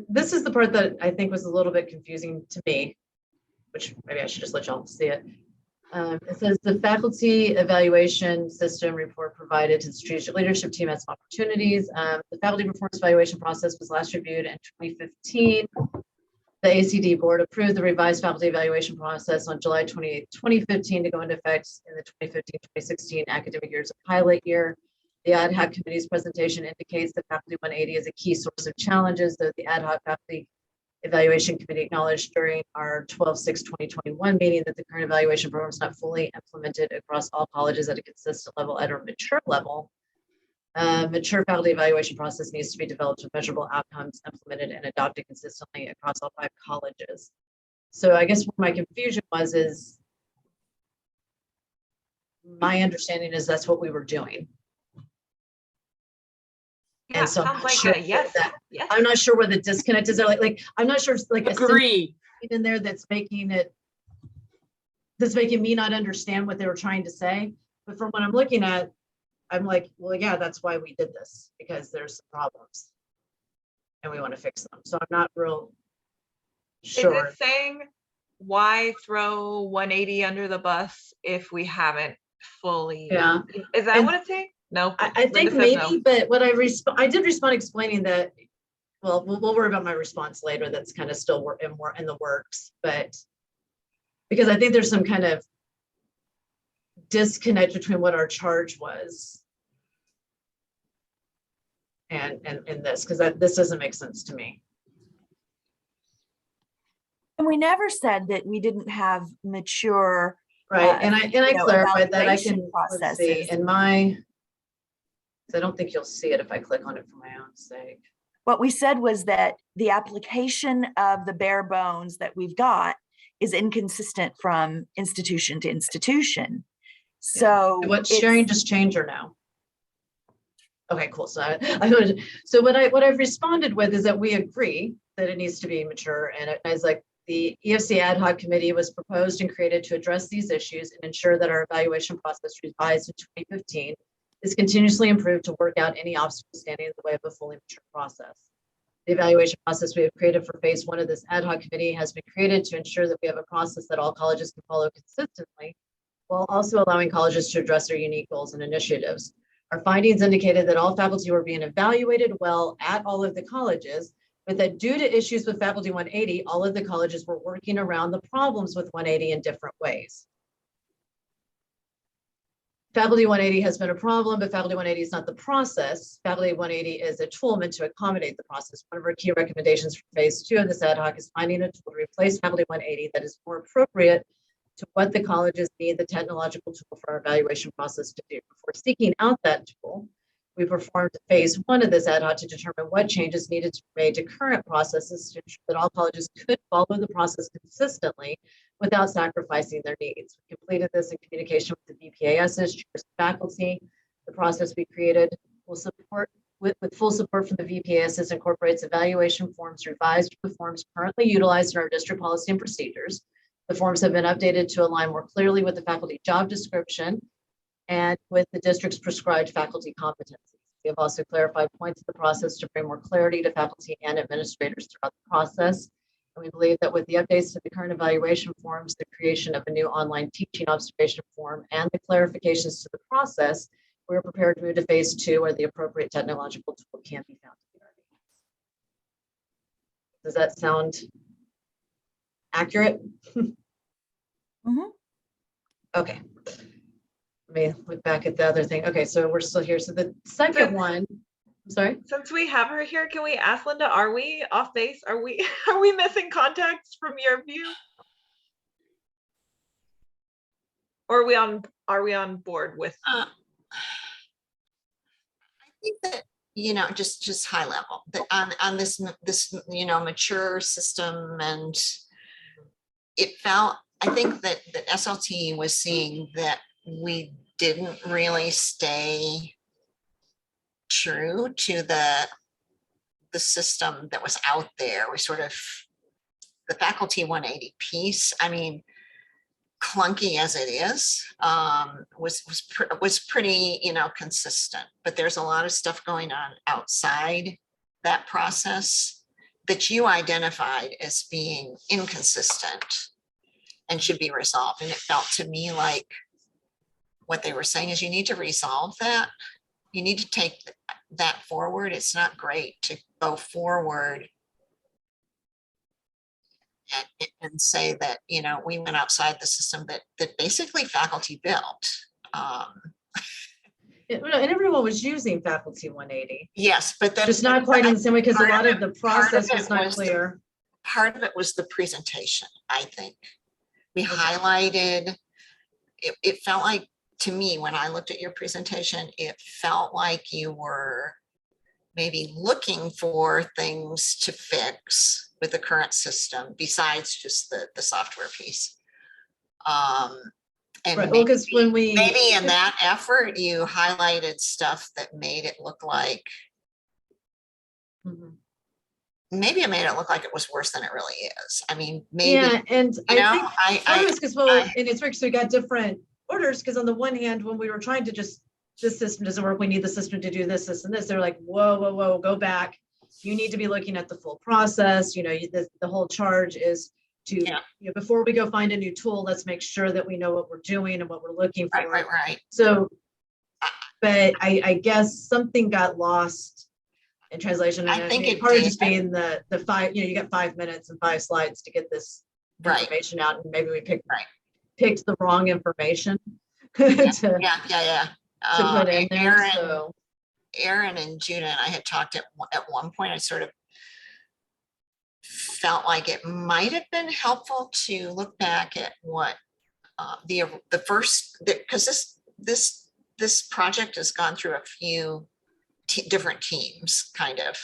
this is the part that I think was a little bit confusing to me, which maybe I should just let y'all see it. It says the faculty evaluation system report provided to the strategic leadership team has some opportunities. The faculty performance evaluation process was last reviewed in 2015. The ACD board approved the revised faculty evaluation process on July 28, 2015 to go into effect in the 2015-2016 academic year as a pilot year. The ad hoc committee's presentation indicates that Faculty 180 is a key source of challenges, though the ad hoc faculty evaluation committee acknowledged during our 12/6/2021 meeting that the current evaluation program is not fully implemented across all colleges at a consistent level at a mature level. Mature faculty evaluation process needs to be developed with measurable outcomes implemented and adopted consistently across all 5 colleges. So I guess what my confusion was is my understanding is that's what we were doing. Yeah, And so sounds like a yes. Yes. I'm not sure where the disconnect is there. Like I'm not sure if like Agree. in there that's making me not understand what they were trying to say. But from what I'm looking at, I'm like, well, yeah, that's why we did this, because there's some problems and we want to fix them. So I'm not real sure. Is it saying why throw 180 under the bus if we haven't fully? Yeah. Is that And what it's saying? No. I think maybe, no. But what I did respond explaining that, well, we'll worry about my response later. That's kind of still in the works, but because I think there's some kind of disconnect between what our charge was and this, because this doesn't make sense to me. And we never said that we didn't have mature. Right, and I clarified that. I can processes. see in my, I don't think you'll see it if I click on it for my own sake. What we said was that the application of the bare bones that we've got is inconsistent from institution to institution. So what sharing just change or no? Okay, cool. So so what I've responded with is that we agree that it needs to be mature, and I was like, the EFC ad hoc committee was proposed and created to address these issues and ensure that our evaluation process revised in 2015 is continuously improved to work out any obstacles standing in the way of a fully mature process. The evaluation process we have created for phase 1 of this ad hoc committee has been created to ensure that we have a process that all colleges can follow consistently, while also allowing colleges to address their unique goals and initiatives. Our findings indicated that all faculty were being evaluated well at all of the colleges, but that due to issues with Faculty 180, all of the colleges were working around the problems with 180 in different ways. Faculty 180 has been a problem, but Faculty 180 is not the process. Faculty 180 is a tool meant to accommodate the process. One of our key recommendations for phase 2 of this ad hoc is finding a tool to replace Faculty 180 that is more appropriate to what the colleges need the technological tool for our evaluation process to do. Before seeking out that tool, we performed phase 1 of this ad hoc to determine what changes needed to be made to current processes to ensure that all colleges could follow the process consistently without sacrificing their needs. We completed this in communication with the BPASs, chairs, faculty. The process we created will support with full support from the VPAS as incorporates evaluation forms revised with forms currently utilized in our district policy and procedures. The forms have been updated to align more clearly with the faculty job description and with the district's prescribed faculty competencies. We have also clarified points of the process to bring more clarity to faculty and administrators throughout the process. And we believe that with the updates to the current evaluation forms, the creation of a new online teaching observation form, and the clarifications to the process, we're prepared to move to phase 2 where the appropriate technological tool can be found. Does that sound accurate? Okay. Let me look back at the other thing. Okay, so we're still here. So the second one, I'm sorry. Since we have her here, can we ask Linda, are we off base? Are we missing context from your view? Or are we on board with? I think that, you know, just high level, that on this, you know, mature system, and it felt, I think that the SLT was seeing that we didn't really stay true to the system that was out there. We sort of, the faculty 180 piece, I mean, clunky as it is, was pretty, you know, consistent, but there's a lot of stuff going on outside that process that you identified as being inconsistent and should be resolved. And it felt to me like what they were saying is you need to resolve that. You need to take that forward. It's not great to go forward and say that, you know, we went outside the system that basically faculty built. And everyone was using faculty 180. Yes, but that's just not quite in the same way, because a lot of the part of process it was not was clear. Part of it was the presentation, I think. We highlighted, it felt like, to me, when I looked at your presentation, it felt like you were maybe looking for things to fix with the current system besides just the software piece. And Right. Well, because when we maybe in that effort, you highlighted stuff that made it look like, maybe it made it look like it was worse than it really is. I mean, maybe. Yeah, and I think part of it's because, well, and it's weird, so we got different orders, because on the one hand, when we were trying to just, this system doesn't work, we need the system to do this, this, and this, they're like, whoa, go back. You need to be looking at the full process. You know, the whole charge is to, you know, before we go find a new tool, let's make sure that we know what we're doing and what we're looking for. Right. So, but I guess something got lost in translation. And I think it part of did. just being the 5, you know, you got 5 minutes and 5 slides to get this information out, and maybe we picked the wrong information to put in there. So Aaron and Judah and I had talked at one point. I sort of felt like it might have been helpful to look back at what the first, because this project has gone through a few different teams, kind of.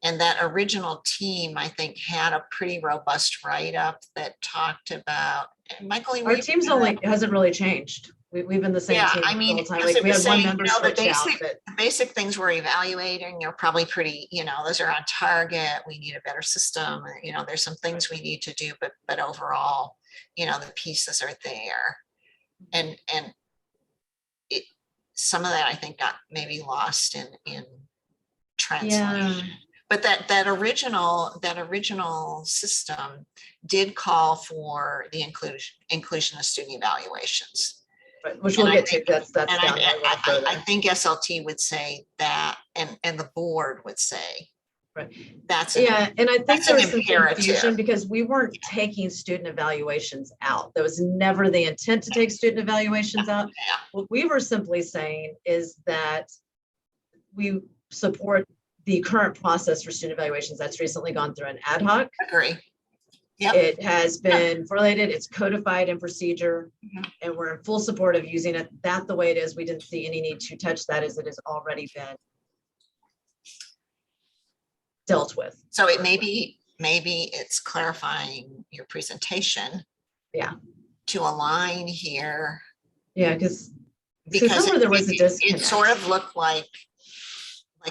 And that original team, I think, had a pretty robust write-up that talked about, Michael, our team's hasn't really changed. We've been the same team I mean, the whole time. Like, we had one member switch out. The basic things we're evaluating are probably pretty, you know, those are on target. We need a better system. You know, there's some things we need to do, but overall, you know, the pieces are there. And some of that, I think, got maybe lost in translation. But that original system did call for the inclusion of student evaluations. Right, which we'll get to. That's down I think SLT would say that, and the board would say, right, that's and I think there was some confusion because we weren't taking student evaluations out. That was never the intent to take student evaluations out. What we were simply saying is that we support the current process for student evaluations that's recently gone through an ad hoc. Agree. Yep. It has been formulated, it's codified in procedure, and we're in full support of using it the way it is. We didn't see any need to touch that, as it has already been dealt with. So it maybe it's clarifying your presentation. Yeah. To align here. Yeah, because because somewhere there was a it disconnect. sort of looked like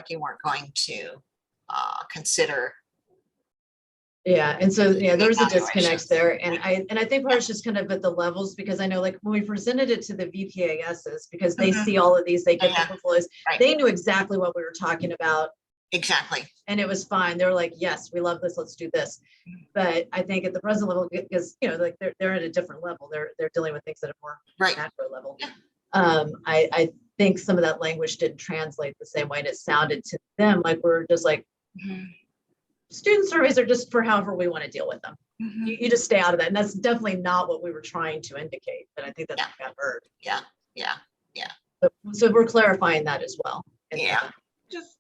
you weren't going to consider. Yeah, and so, yeah, there was a disconnect Evaluations. there, and I think part it's just kind of at the levels, because I know, like, when we presented it to the VPASs, because they Mhm. see all of these, they get the Yeah. portfolios, Right. they knew exactly what we were talking about, Exactly. and it was fine. They were like, yes, we love this, let's do this. But I think at the present level, because, you know, like, they're at a different level, they're dealing with things that are more Right. macro level. Yeah. I think some of that language didn't translate the same way, and it sounded to them like we're just like, student surveys are just for however we want to deal with them. You just stay out of that. And that's definitely not what we were trying to indicate, but I think that's what got heard. Yeah. So we're clarifying that as well. And Yeah. Just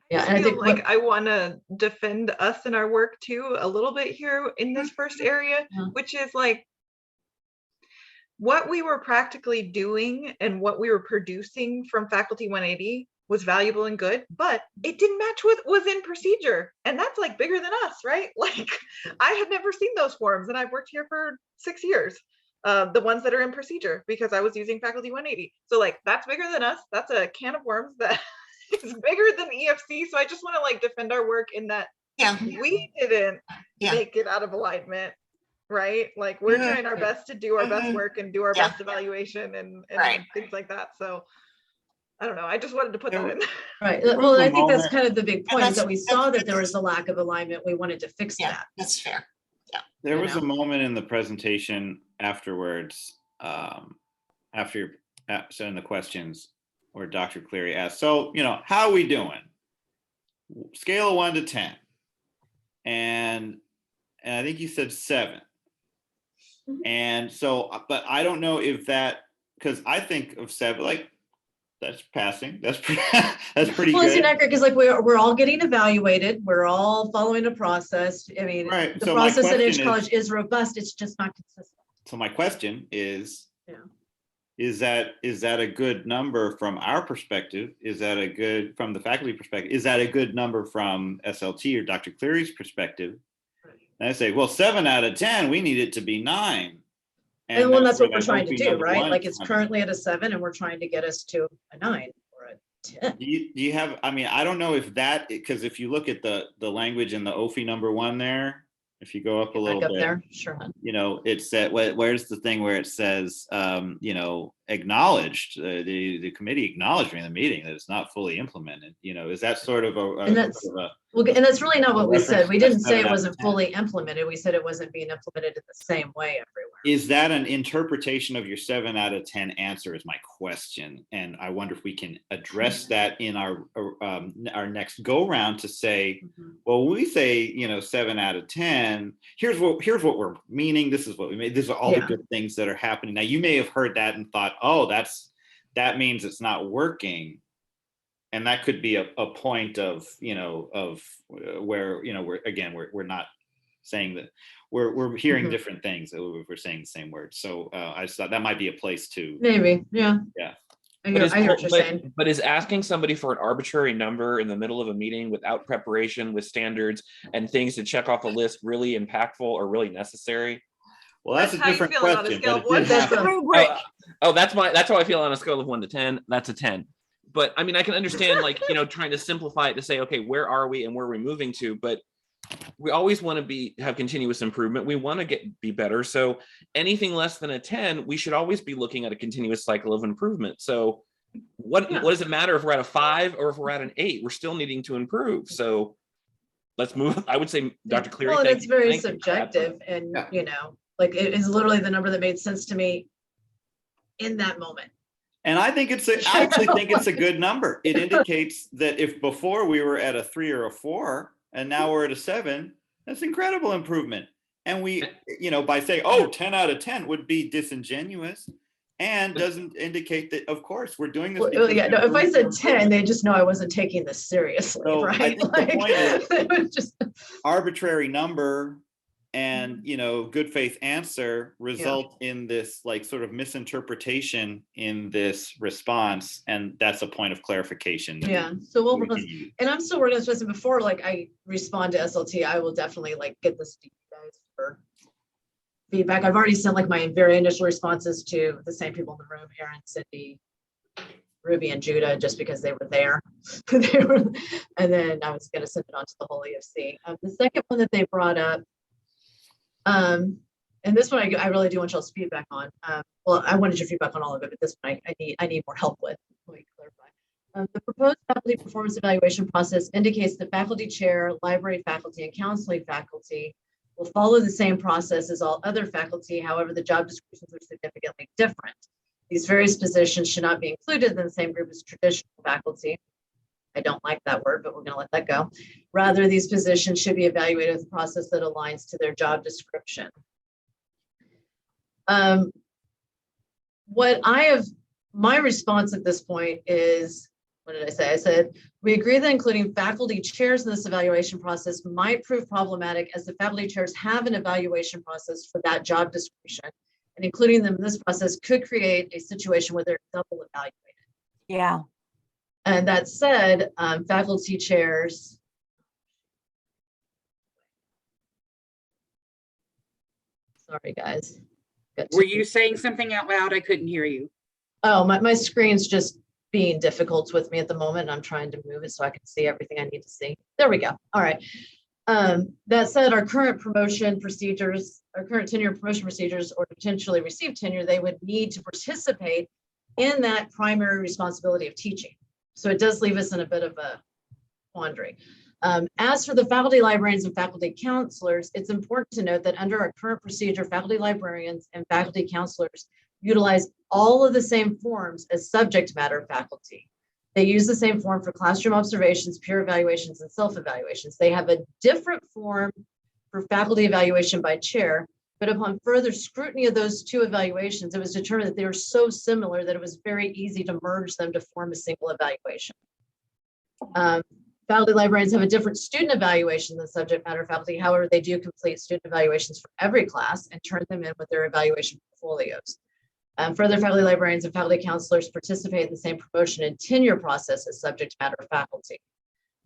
Yeah, and I feel think like I want to defend us in our work too a little bit here in this first area, Yeah. which is like what we were practically doing and what we were producing from Faculty 180 was valuable and good, but it didn't match with was in procedure. And that's like bigger than us, right? Like I had never seen those forms, and I've worked here for 6 years. The ones that are in procedure, because I was using Faculty 180. So like that's bigger than us. That's a can of worms that is bigger than EFC. So I just want to like defend our work in that we didn't make it out of alignment, right? Like we're trying our best to do our best work and do our best evaluation and things like that. So I don't know. I just wanted to put that in. Right. Well, was a I think that's moment- kind of the big point, is that we that's- saw that there was a lack of alignment. We wanted to fix Yeah, that. that's fair. There you was know? a moment in the presentation afterwards, after sending the questions, where Dr. Cleary asked, so, how are we doing? Scale of 1 to 10. And I think you said 7. And so, but I don't know if that, because I think of 7, like, that's passing. That's pretty, that's pretty Well, it's good. inaccurate because like we're all getting evaluated. We're all following a process. I mean, Right. the So my process at each question college is robust. It's just not consistent. So my question is, Yeah. is that a good number from our perspective? Is that a good, from the faculty perspective, is that a good number from SLT or Dr. Cleary's perspective? And I say, well, 7 out of 10, we need it to be 9. And well, that's what where we're that trying to OP do, number right? 1 Like it's comes in. currently at a 7 and we're trying to get us to a 9 or a 10. Do you have, I mean, I don't know if that, because if you look at the language in the OFI number 1 there, if you go up a little Back up bit, there, sure. it said, where's the thing where it says, acknowledged, the committee acknowledged during the meeting that it's not fully implemented, is that sort of And that's- sort of a Well, and that's really not what we reference said. We to didn't say 7 it out of wasn't 10. fully implemented. We said it wasn't being implemented in the same way everywhere. Is that an interpretation of your 7 out of 10 answer is my question. And I wonder if we can address that in our next go round to say, well, when we say, 7 out of 10, here's what we're meaning. This is what we made. These are all the good things that are happening. Now you may have heard that and thought, oh, that means it's not working. And that could be a point of, where, we're not saying that we're hearing different things. We're saying the same words. So I just thought that might be a place to. Maybe, yeah. Yeah. I hear what you're saying. But is asking somebody for an arbitrary number in the middle of a meeting without preparation, with standards and things to check off a list really impactful or really necessary? Well, that's a How you different feeling on a question. scale But of 1 it did to happen. That's how I feel on a scale of 1 to 10. That's a 10. But I mean, I can understand trying to simplify it to say, okay, where are we and where are we moving to? But we always want to have continuous improvement. We want to be better. So anything less than a 10, we should always be looking at a continuous cycle of improvement. So what does it matter if we're at a 5 or if we're at an 8? We're still needing to improve. So let's move. I would say, Dr. Cleary. Well, it's very thank you for that. subjective, and like it is literally the number that made sense to me in that moment. And I actually think it's a good number. It indicates that if before we were at a 3 or a 4 and now we're at a 7, that's incredible improvement. And we, by saying, 10 out of 10 would be disingenuous and doesn't indicate that, of course, we're doing this. Well, yeah, no, if I said 10, they just know I wasn't taking this seriously, So I right? think the point is, it was just arbitrary number and good faith answer result in this like sort of misinterpretation in this response, and that's a point of clarification. So and I'm still working on this. Before like I respond to SLT, I will definitely like get this to you guys for feedback. I've already sent like my very initial responses to the same people in the room, Aaron, Cindy, Ruby and Judah just because they were there. They were, and then I was going to send it on to the whole EFC. The second one that they brought up, and this one I really do want y'all's feedback on. Well, I wanted your feedback on all of it, but this one I need more help with. Let me clarify. The proposed faculty performance evaluation process indicates the faculty chair, library faculty, and counseling faculty will follow the same process as all other faculty. However, the job descriptions are significantly different. These various positions should not be included in the same group as traditional faculty. I don't like that word, but we're going to let that go. Rather, these positions should be evaluated with a process that aligns to their job description. My response at this point is, what did I say? I said, we agree that including faculty chairs in this evaluation process might prove problematic as the faculty chairs have an evaluation process for that job description. And including them in this process could create a situation where they're double evaluated. Yeah. And that said, faculty chairs. Sorry, guys. Were you saying something out loud? I couldn't hear you. Oh, my screen's just being difficult with me at the moment. I'm trying to move it so I can see everything I need to see. There we go. All right. That said, our current promotion procedures, our current tenure promotion procedures, or potentially receive tenure, they would need to participate in that primary responsibility of teaching. So it does leave us in a bit of a quandary. As for the faculty librarians and faculty counselors, it's important to note that under our current procedure, faculty librarians and faculty counselors utilize all of the same forms as subject matter faculty. They use the same form for classroom observations, peer evaluations, and self-evaluations. They have a different form for faculty evaluation by chair, but upon further scrutiny of those two evaluations, it was determined that they were so similar that it was very easy to merge them to form a single evaluation. Faculty librarians have a different student evaluation than subject matter faculty. However, they do complete student evaluations for every class and turn them in with their evaluation portfolios. Further, faculty librarians and faculty counselors participate in the same promotion and tenure process as subject matter faculty.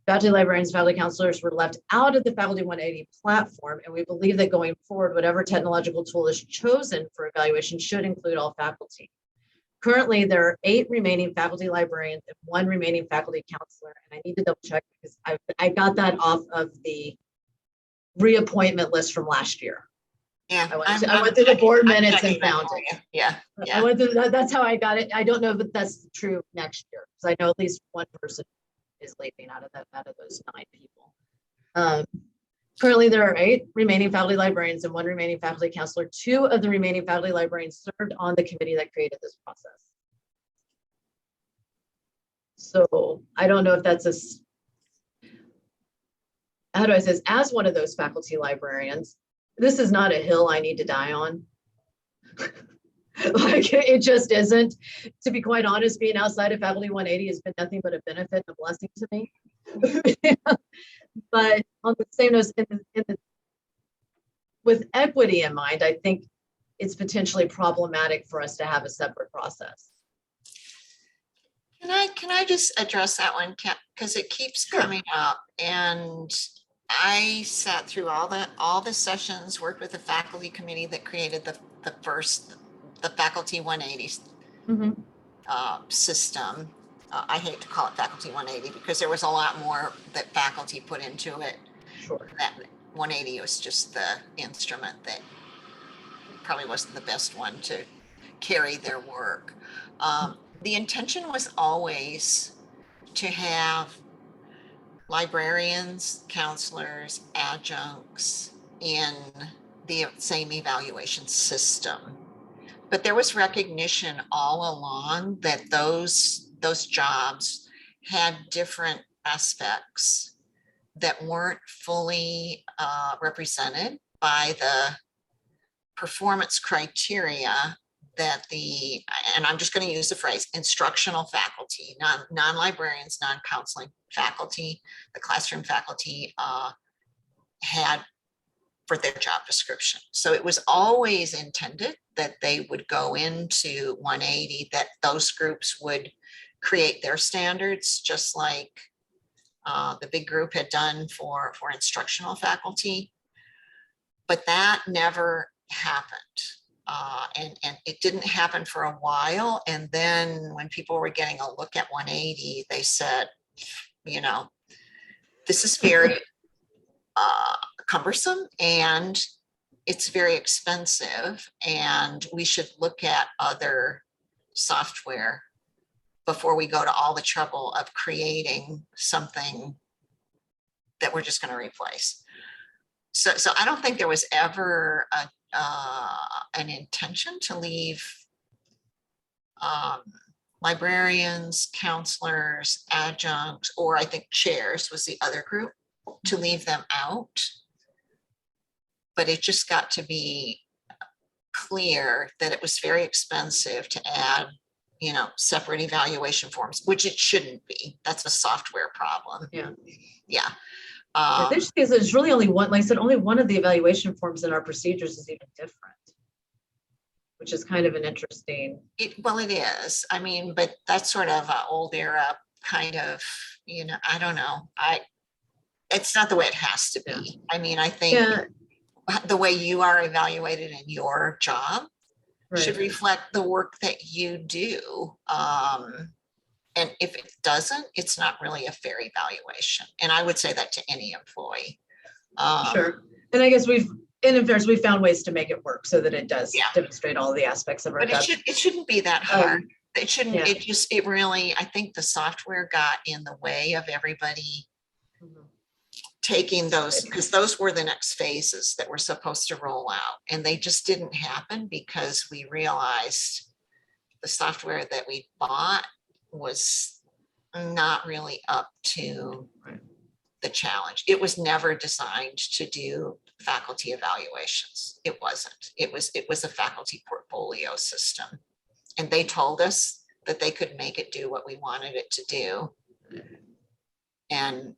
Faculty librarians and faculty counselors were left out of the Faculty 180 platform, and we believe that going forward, whatever technological tool is chosen for evaluation should include all faculty. Currently, there are 8 remaining faculty librarians and 1 remaining faculty counselor, and I need to double check because I got that off of the reappointment list from last year. Yeah. I went through the board minutes and found it. Yeah. I went through that's how I got it. I don't know if that's true next year because I know at least one person is leaving out of those 9 people. Currently, there are 8 remaining faculty librarians and 1 remaining faculty counselor. 2 of the remaining faculty librarians served on the committee that created this process. So I don't know if that's how do I say this? As one of those faculty librarians, this is not a hill I need to die on. Like it just isn't. To be quite honest, being outside of Faculty 180 has been nothing but a benefit and a blessing to me. But on the same note, with equity in mind, I think it's potentially problematic for us to have a separate process. Can I just address that one, because it keeps coming up, and I sat through all the sessions, worked with the faculty committee that created the Faculty 180 system. I hate to call it Faculty 180 because there was a lot more that faculty put into it. Sure. That 180 was just the instrument that probably wasn't the best one to carry their work. The intention was always to have librarians, counselors, adjuncts in the same evaluation system. But there was recognition all along that those jobs had different aspects that weren't fully represented by the performance criteria that and I'm just going to use the phrase instructional faculty, non-librarians, non-counseling faculty, the classroom faculty had for their job description. So it was always intended that they would go into 180, that those groups would create their standards, just like the big group had done for instructional faculty. But that never happened. And it didn't happen for a while. And then when people were getting a look at 180, they said, you know, this is very cumbersome and it's very expensive, and we should look at other software before we go to all the trouble of creating something that we're just going to replace. So I don't think there was ever an intention to leave librarians, counselors, adjuncts, or I think chairs was the other group, to leave them out. But it just got to be clear that it was very expensive to add, you know, separate evaluation forms, which it shouldn't be. That's a software problem. Yeah. Yeah. The interesting is there's really only one, like I said, only one of the evaluation forms in our procedures is even different, which is kind of an interesting. Well, it is. I mean, but that's sort of an old era kind of, you know, I don't know. It's not the way it has to be. I mean, I think the way you are evaluated in your job should reflect the work that you do. And if it doesn't, it's not really a fair evaluation. And I would say that to any employee. Sure. And I guess in fairness, we found ways to make it work so that it does demonstrate all the aspects of our job. But it shouldn't be that hard. It shouldn't, it really, I think the software got in the way of everybody taking those, because those were the next phases that were supposed to roll out. And they just didn't happen because we realized the software that we bought was not really up to the challenge. It was never designed to do faculty evaluations. It wasn't. It was a faculty portfolio system. And they told us that they could make it do what we wanted it to do. And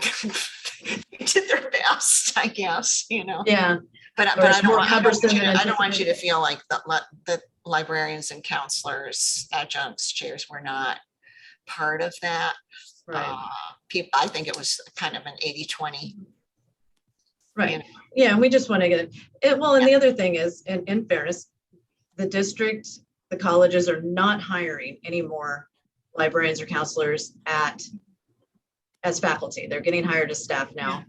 they did their best, I guess, you know. Yeah. But I don't want you to feel like the librarians and counselors, adjuncts, chairs were not part of that. Right. I think it was kind of an 80-20. Right. You know? Yeah, and we just want to get it. Well, and the other thing is, in fairness, the district, the colleges are not hiring any more librarians or counselors as faculty. They're getting hired as staff now.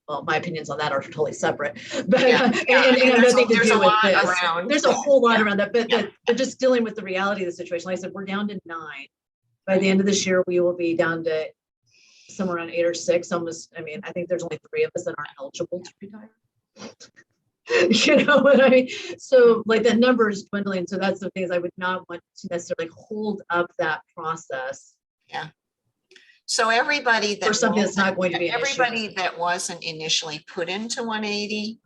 Well, my opinions on that are totally separate, but and nothing to do with this. There's a whole lot around that, but just dealing with the reality of the situation. Like I said, we're down to 9. By the end of this year, we will be down to somewhere around 8 or 6. Almost. I mean, I think there's only 3 of us that aren't eligible to retire. You know what I mean? So like that number is dwindling. So that's the things I would not want to necessarily hold up that process. Yeah. So everybody that for something that's not going to be that wasn't initially put into 180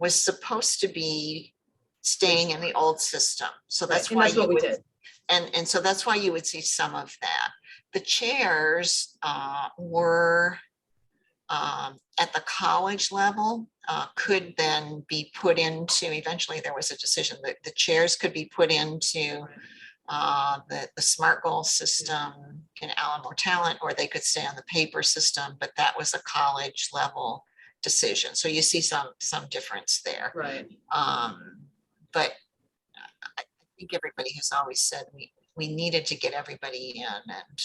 was supposed to be staying in the old system. So that's why what we did. And so that's why you would see some of that. The chairs were at the college level, could then be put into, eventually there was a decision that the chairs could be put into the SMART goal system in Alamo Talent, or they could stay on the paper system, but that was a college level decision. So you see some difference there. Right. But I think everybody has always said we needed to get everybody in, and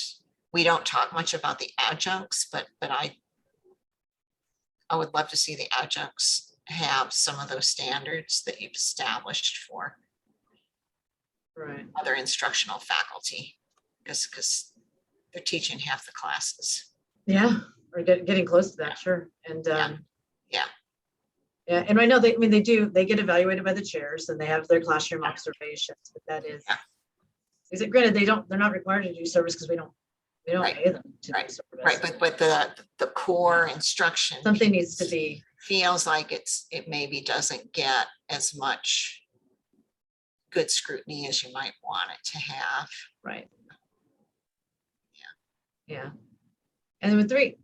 we don't talk much about the adjuncts, but I would love to see the adjuncts have some of those standards that you've established for other instructional faculty, because they're teaching half the classes. Yeah, or getting close to that, sure. And yeah, and right now they get evaluated by the chairs, and they have their classroom observations. But that is it. Granted, they're not required to do service because we don't pay them to do service. Right, but the core instruction, something needs to be, feels like it maybe doesn't get as much good scrutiny as you might want it to have. Right. Yeah. And then with 3,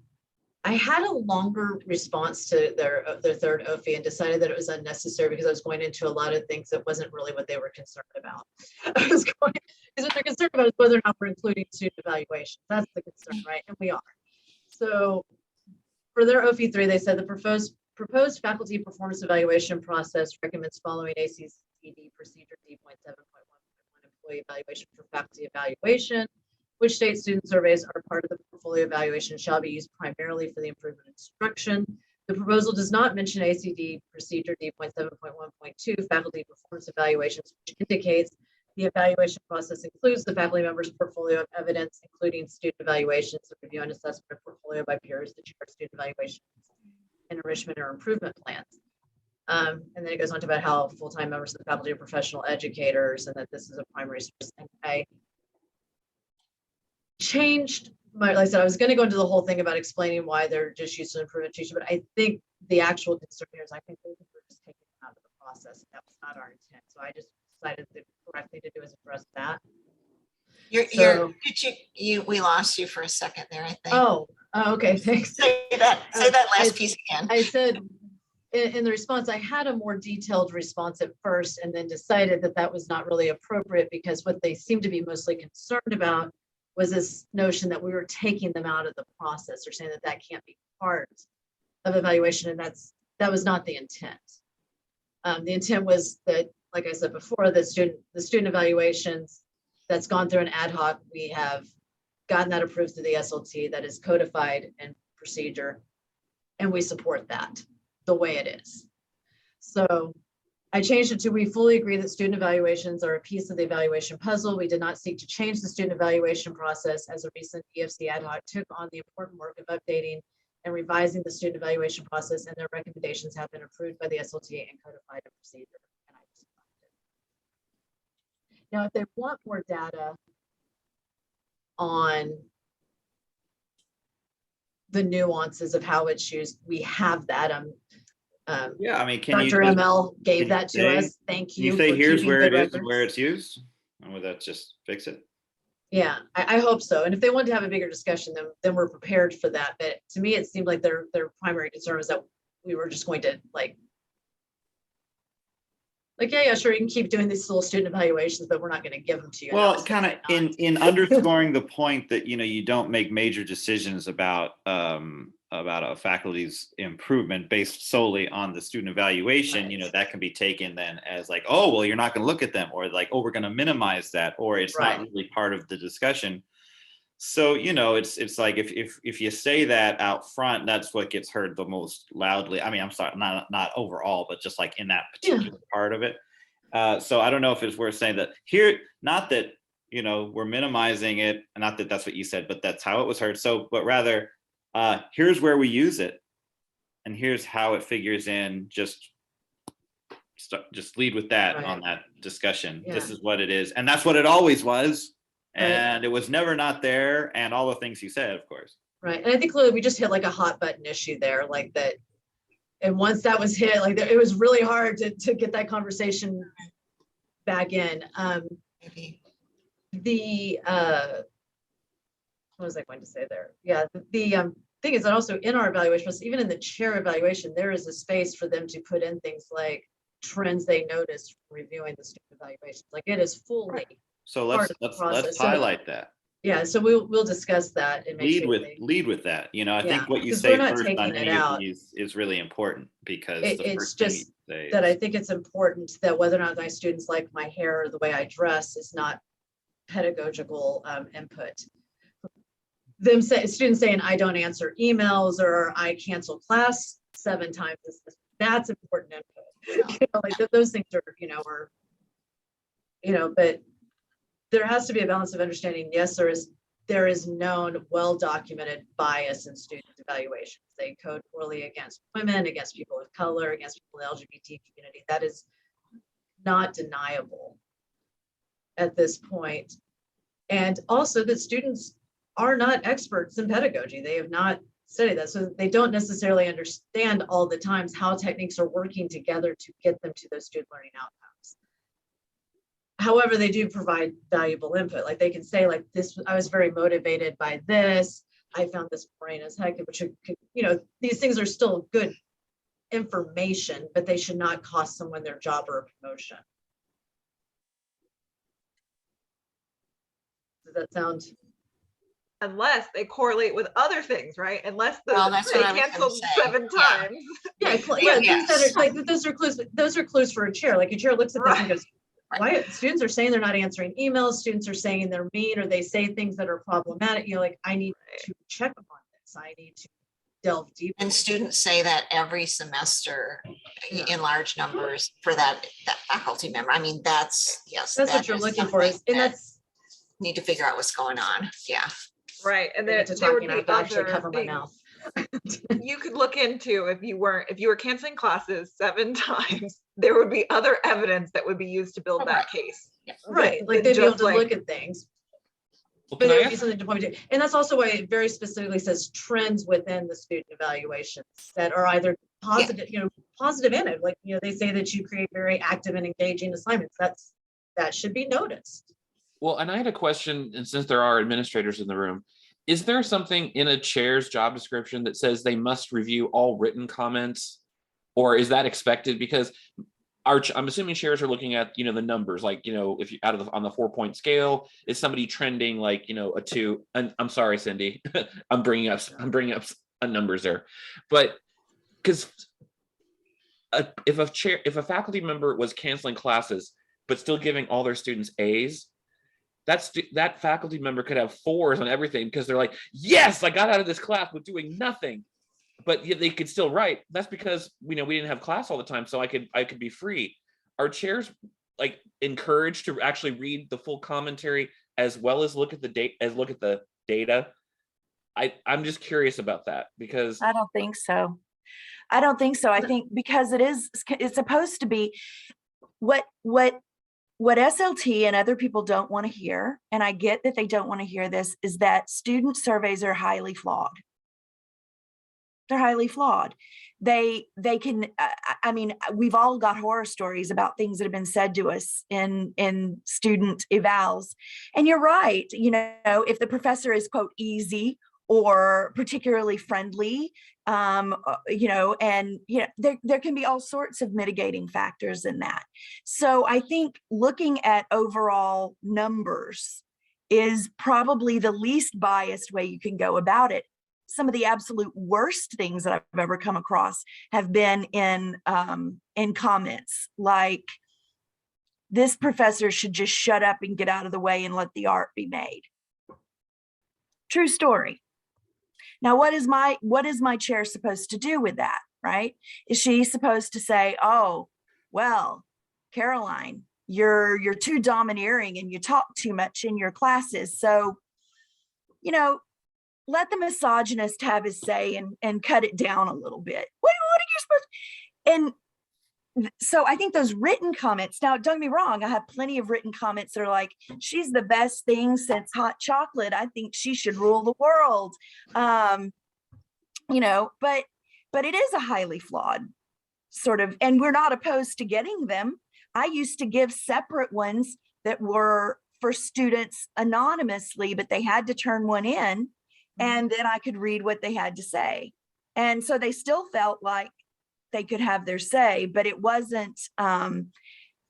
I had a longer response to their third OFI and decided that it was unnecessary because I was going into a lot of things that wasn't really what they were concerned about. Because what they're concerned about is whether or not we're including student evaluation. That's the concern, right? And we are. So for their OFI 3, they said the proposed proposed faculty performance evaluation process recommends following ACCD procedure D.7.1.1 employee evaluation for faculty evaluation, which states student surveys are part of the portfolio evaluation shall be used primarily for the improvement of instruction. The proposal does not mention ACD procedure D.7.1.2 faculty performance evaluations, which indicates the evaluation process includes the faculty member's portfolio of evidence, including student evaluations, the review and assessment of portfolio by peers, the chair student evaluations, and enrichment or improvement plans. And then it goes on to about how full-time members of the faculty are professional educators and that this is a primary source. And I changed like I said, I was going to go into the whole thing about explaining why they're just used to improvement teaching, but I think the actual concern here is I think we're just taking them out of the process. That was not our intent. So I just decided the correct thing to do is address that. We lost you for a second there, I think. Oh, okay, thanks. Say that last piece again. I said in the response, I had a more detailed response at first and then decided that that was not really appropriate because what they seemed to be mostly concerned about was this notion that we were taking them out of the process or saying that that can't be part of evaluation. And that was not the intent. The intent was that, like I said before, the student evaluations that's gone through an ad hoc, we have gotten that approved through the SLT that is codified in procedure, and we support that the way it is. So I changed it to, we fully agree that student evaluations are a piece of the evaluation puzzle. We did not seek to change the student evaluation process as a recent EFC ad hoc took on the important work of updating and revising the student evaluation process, and their recommendations have been approved by the SLT and codified in procedure. And I just now, if they want more data on the nuances of how it's used, we have that. Yeah, I mean, Dr. ML gave that to us. Thank you. You say here's where it is and records. where it's used, and would that just fix it? Yeah, I hope so. And if they want to have a bigger discussion, then we're prepared for that. But to me, it seemed like their primary concern was that we were just going to like, yeah, sure, you can keep doing these little student evaluations, but we're not going to give them to you. Well, kind of in underscoring the point that, you know, you don't make major decisions about a faculty's improvement based solely on the student evaluation, Right. You know, that can be taken then as like, oh, well, you're not going to look at them, or like, oh, we're going to minimize that, or it's Right. not really part of the discussion. So, you know, it's like if you say that out front, that's what gets heard the most loudly. I mean, I'm sorry, not overall, but just like in that particular part of it. So I don't know if it's worth saying that here, not that, you know, we're minimizing it, not that that's what you said, but that's how it was heard. So, but rather, here's where we use it, and here's how it figures in. Just lead with that Right. on that discussion. Yeah. This is what it is, and that's what it always was. Right. And it was never not there, and all the things you said, of course. Right. And I think clearly we just hit like a hot button issue there, like that. And once that was hit, like it was really hard to get that conversation back in. Maybe. What was I going to say there? Yeah, the thing is that also in our evaluation process, even in the chair evaluation, there is a space for them to put in things like trends they noticed from reviewing the student evaluations. Like it is fully. So part let's of the let's process. So highlight that. Yeah, so we'll discuss that and make sure Lead with that. You know, I Yeah, think what you because say we're not first on taking it any of out. these is really important, because the it's first thing you just say that I is, think it's important that whether or not my students like my hair or the way I dress is not pedagogical input. Students saying I don't answer emails or I cancel class 7 times, that's important input. You know, like those things are, but there has to be a balance of understanding. Yes, there is known, well-documented bias in student evaluations. They code poorly against women, against people of color, against people in the LGBT community. That is not deniable at this point. And also that students are not experts in pedagogy. They have not studied that. So they don't necessarily understand all the times how techniques are working together to get them to those student learning outcomes. However, they do provide valuable input. Like they can say like this, I was very motivated by this. I found this boring as heck, which, these things are still good information, but they should not cost someone their job or a promotion. Does that sound unless they correlate with other things, right? Unless Well, that's they what I was gonna canceled say. 7 Yeah. times. Yeah, things that are like, those are clues for a chair. Like a chair looks at this and goes, why students are saying they're not answering emails, students are saying they're mean, or they say things that are problematic. You're like, I need to check upon this. I need to delve deeper. And students say that every semester in large numbers for that faculty member. I mean, that's, yes. That's that what you're is looking for, something and that that's need to figure out what's going on. Yeah. Right. And I then get to there would talking, I be have to actually other cover my things mouth. you could look into if you were canceling classes 7 times, there would be other evidence that would be used to build that case. Right, like they'd be able to look at things. Well, But can it I would be ask, something to point to. And that's also why it very specifically says trends within the student evaluations that are either positive, positive in it. Like, they say that you create very active and engaging assignments. That should be noticed. well, and I had a question, and since there are administrators in the room, is there something in a chair's job description that says they must review all written comments? Or is that expected? Because I'm assuming chairs are looking at, the numbers, like, if you on the 4-point scale, is somebody trending like, a 2? And I'm sorry, Cindy, I'm bringing up numbers there, but because if a faculty member was canceling classes but still giving all their students A's, that faculty member could have 4s on everything because they're like, yes, I got out of this class with doing nothing. But yet they could still write. That's because we didn't have class all the time, so I could be free. Are chairs like encouraged to actually read the full commentary as well as look at the data? I'm just curious about that because I don't think so. I think because it's supposed to be what SLT and other people don't want to hear, and I get that they don't want to hear this, is that student surveys are highly flawed. They're highly flawed. They can, I mean, we've all got horror stories about things that have been said to us in student evals. And you're right, if the professor is, quote, easy or particularly friendly, there can be all sorts of mitigating factors in that. So I think looking at overall numbers is probably the least biased way you can go about it. Some of the absolute worst things that I've ever come across have been in comments like, this professor should just shut up and get out of the way and let the art be made. True story. Now, what is my chair supposed to do with that, right? Is she supposed to say, oh, well, Caroline, you're too domineering and you talk too much in your classes. So, let the misogynist have his say and cut it down a little bit. What are you supposed to? And so I think those written comments, now don't get me wrong, I have plenty of written comments that are like, she's the best thing since hot chocolate. I think she should rule the world. But it is a highly flawed sort of, and we're not opposed to getting them. I used to give separate ones that were for students anonymously, but they had to turn one in. And then I could read what they had to say. And so they still felt like they could have their say, but it wasn't,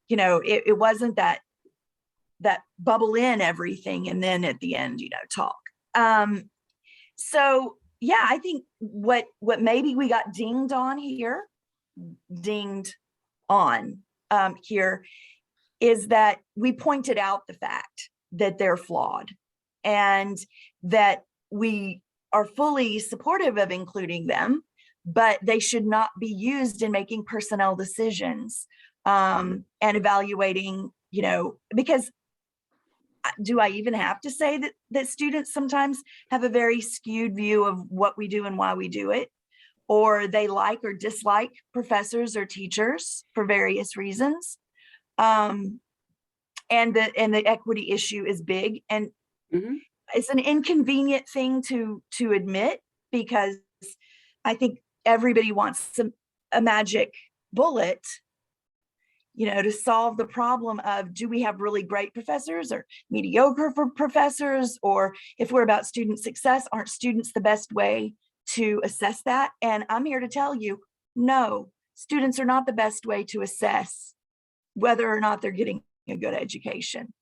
it wasn't that bubble in everything and then at the end, talk. So yeah, I think what maybe we got dinged on here is that we pointed out the fact that they're flawed and that we are fully supportive of including them, but they should not be used in making personnel decisions and evaluating, because do I even have to say that students sometimes have a very skewed view of what we do and why we do it, or they like or dislike professors or teachers for various reasons. And the equity issue is big, and it's an inconvenient thing to admit, because I think everybody wants a magic bullet, to solve the problem of, do we have really great professors or mediocre professors? Or if we're about student success, aren't students the best way to assess that? And I'm here to tell you, no, students are not the best way to assess whether or not they're getting a good education.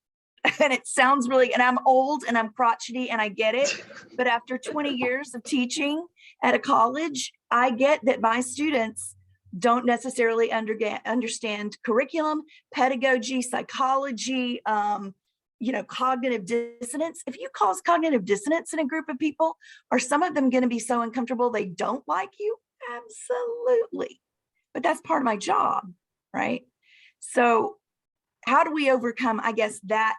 And it sounds really, and I'm old and I'm crotchety and I get it. But after 20 years of teaching at a college, I get that my students don't necessarily understand curriculum, pedagogy, psychology, cognitive dissonance. If you cause cognitive dissonance in a group of people, are some of them going to be so uncomfortable they don't like you? Absolutely. But that's part of my job, right? So how do we overcome, I guess, that?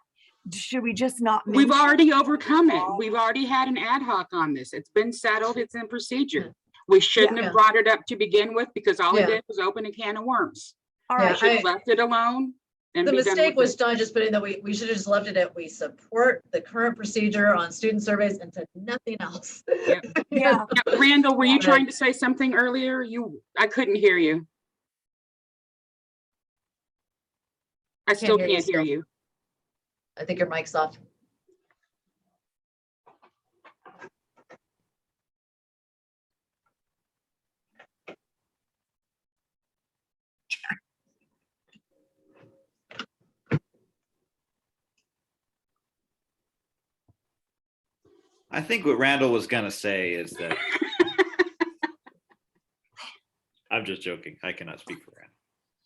Should we just not mention? We've already overcome it. We've already had an ad hoc on this. It's been settled. It's in procedure. We shouldn't have brought it up to begin with because all it did was open a can of worms. All right. Should have left it alone. And The be done mistake with was done just putting that we should have just left it at we support the current procedure on student surveys and said nothing else. Yep. Yeah. Yeah, Randall, were you trying to say something earlier? I couldn't hear you. I still can't hear you. I think your mic's off. I think what Randall was gonna say is that I'm just joking. I cannot speak for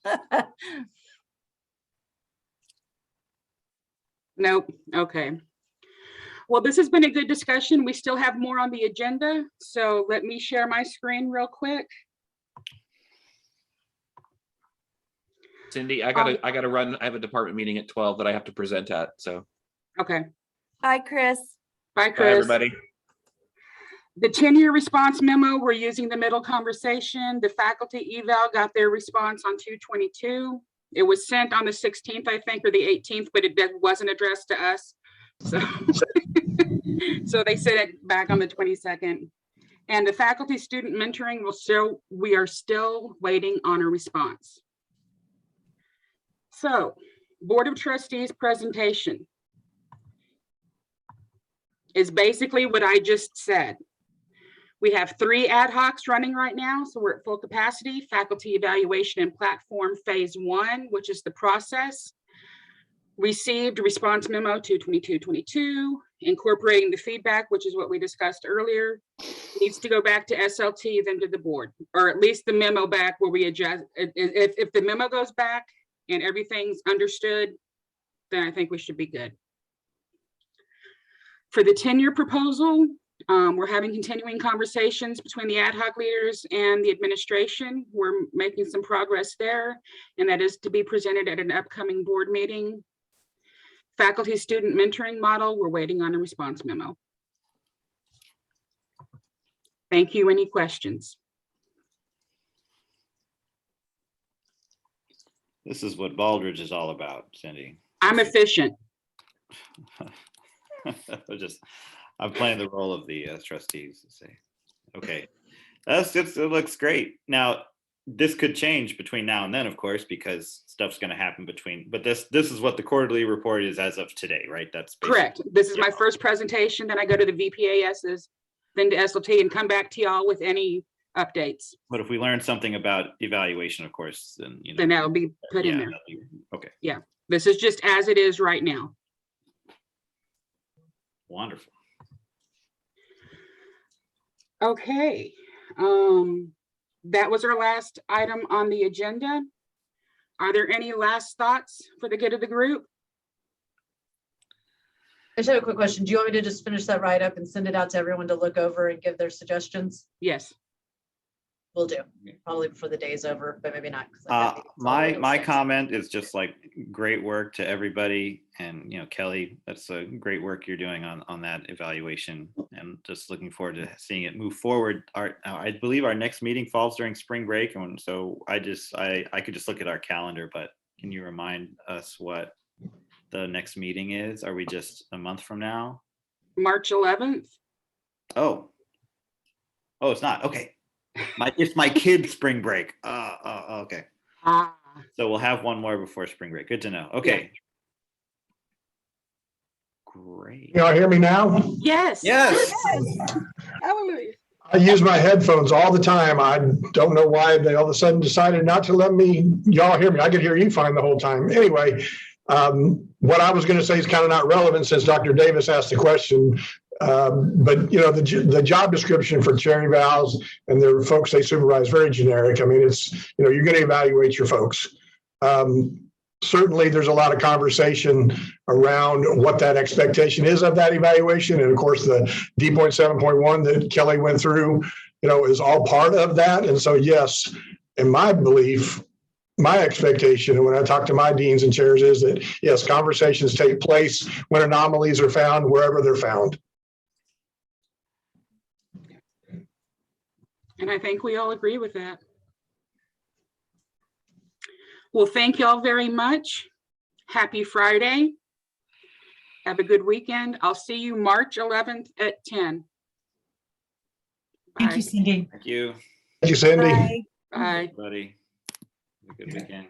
Randall. Nope. Okay. Well, this has been a good discussion. We still have more on the agenda. So let me share my screen real quick. Cindy, I gotta run. I have a department meeting at 12 that I have to present at. So Okay. Hi, Chris. Bye, bye, Chris. everybody. The 10-year response memo, we're using the middle conversation. The faculty eval got their response on 2/22. It was sent on the 16th, I think, or the 18th, but it wasn't addressed to us. So, so they sent it back on the 22nd. And the faculty student mentoring we are still waiting on a response. So, Board of Trustees presentation is basically what I just said. We have 3 ad hocs running right now, so we're at full capacity. Faculty evaluation and platform phase 1, which is the process. Received response memo 2/22/22, incorporating the feedback, which is what we discussed earlier. Needs to go back to SLT, then to the board, or at least the memo back where we adjust. If the memo goes back and everything's understood, then I think we should be good. For the 10-year proposal, we're having continuing conversations between the ad hoc leaders and the administration. We're making some progress there, and that is to be presented at an upcoming board meeting. Faculty student mentoring model, we're waiting on a response memo. Thank you. Any questions? This is what Baldridge is all about, Cindy. I'm efficient. I'm playing the role of the trustees to say, okay, it looks great. Now, this could change between now and then, of course, because stuff's going to happen between, but this is what the quarterly report is as of today, right? That's correct. This is my first presentation. Then I go to the VPASs, then to SLT, and come back to y'all with any updates. But if we learn something about evaluation, of course, then, then that'll be put in there. Okay. Yeah. This is just as it is right now. Wonderful. Okay. That was our last item on the agenda. Are there any last thoughts for the good of the group? I just have a quick question. Do you want me to just finish that write-up and send it out to everyone to look over and give their suggestions? Yes. Will do. Probably before the day's over, but maybe not. My comment is just like great work to everybody, and Kelly, that's a great work you're doing on that evaluation, and just looking forward to seeing it move forward. I believe our next meeting falls during spring break, and so I could just look at our calendar, but can you remind us what the next meeting is? Are we just a month from now? March 11th. Oh, it's not. Okay. It's my kid's spring break. Okay. So we'll have one more before spring break. Good to know. Okay. Yeah. Great. Y'all hear me now? Yes. Yes. Hallelujah. I use my headphones all the time. I don't know why they all of a sudden decided not to let y'all hear me. I could hear you fine the whole time. Anyway, what I was going to say is kind of not relevant since Dr. Davis asked the question. But you know, the job description for Cherry Vowels and the folks they supervise, very generic. I mean, it's, you know, you're going to evaluate your folks. Certainly there's a lot of conversation around what that expectation is of that evaluation. And of course, the D.7.1 that Kelly went through, you know, is all part of that. And so, yes, in my belief, my expectation, and when I talk to my deans and chairs, is that, yes, conversations take place when anomalies are found, wherever they're found. And I think we all agree with that. Well, thank you all very much. Happy Friday. Have a good weekend. I'll see you March 11th at 10. Thank Bye. you, Cindy. Thank you, Thank you, Cindy. Bye. Bye. everybody. Have a good weekend.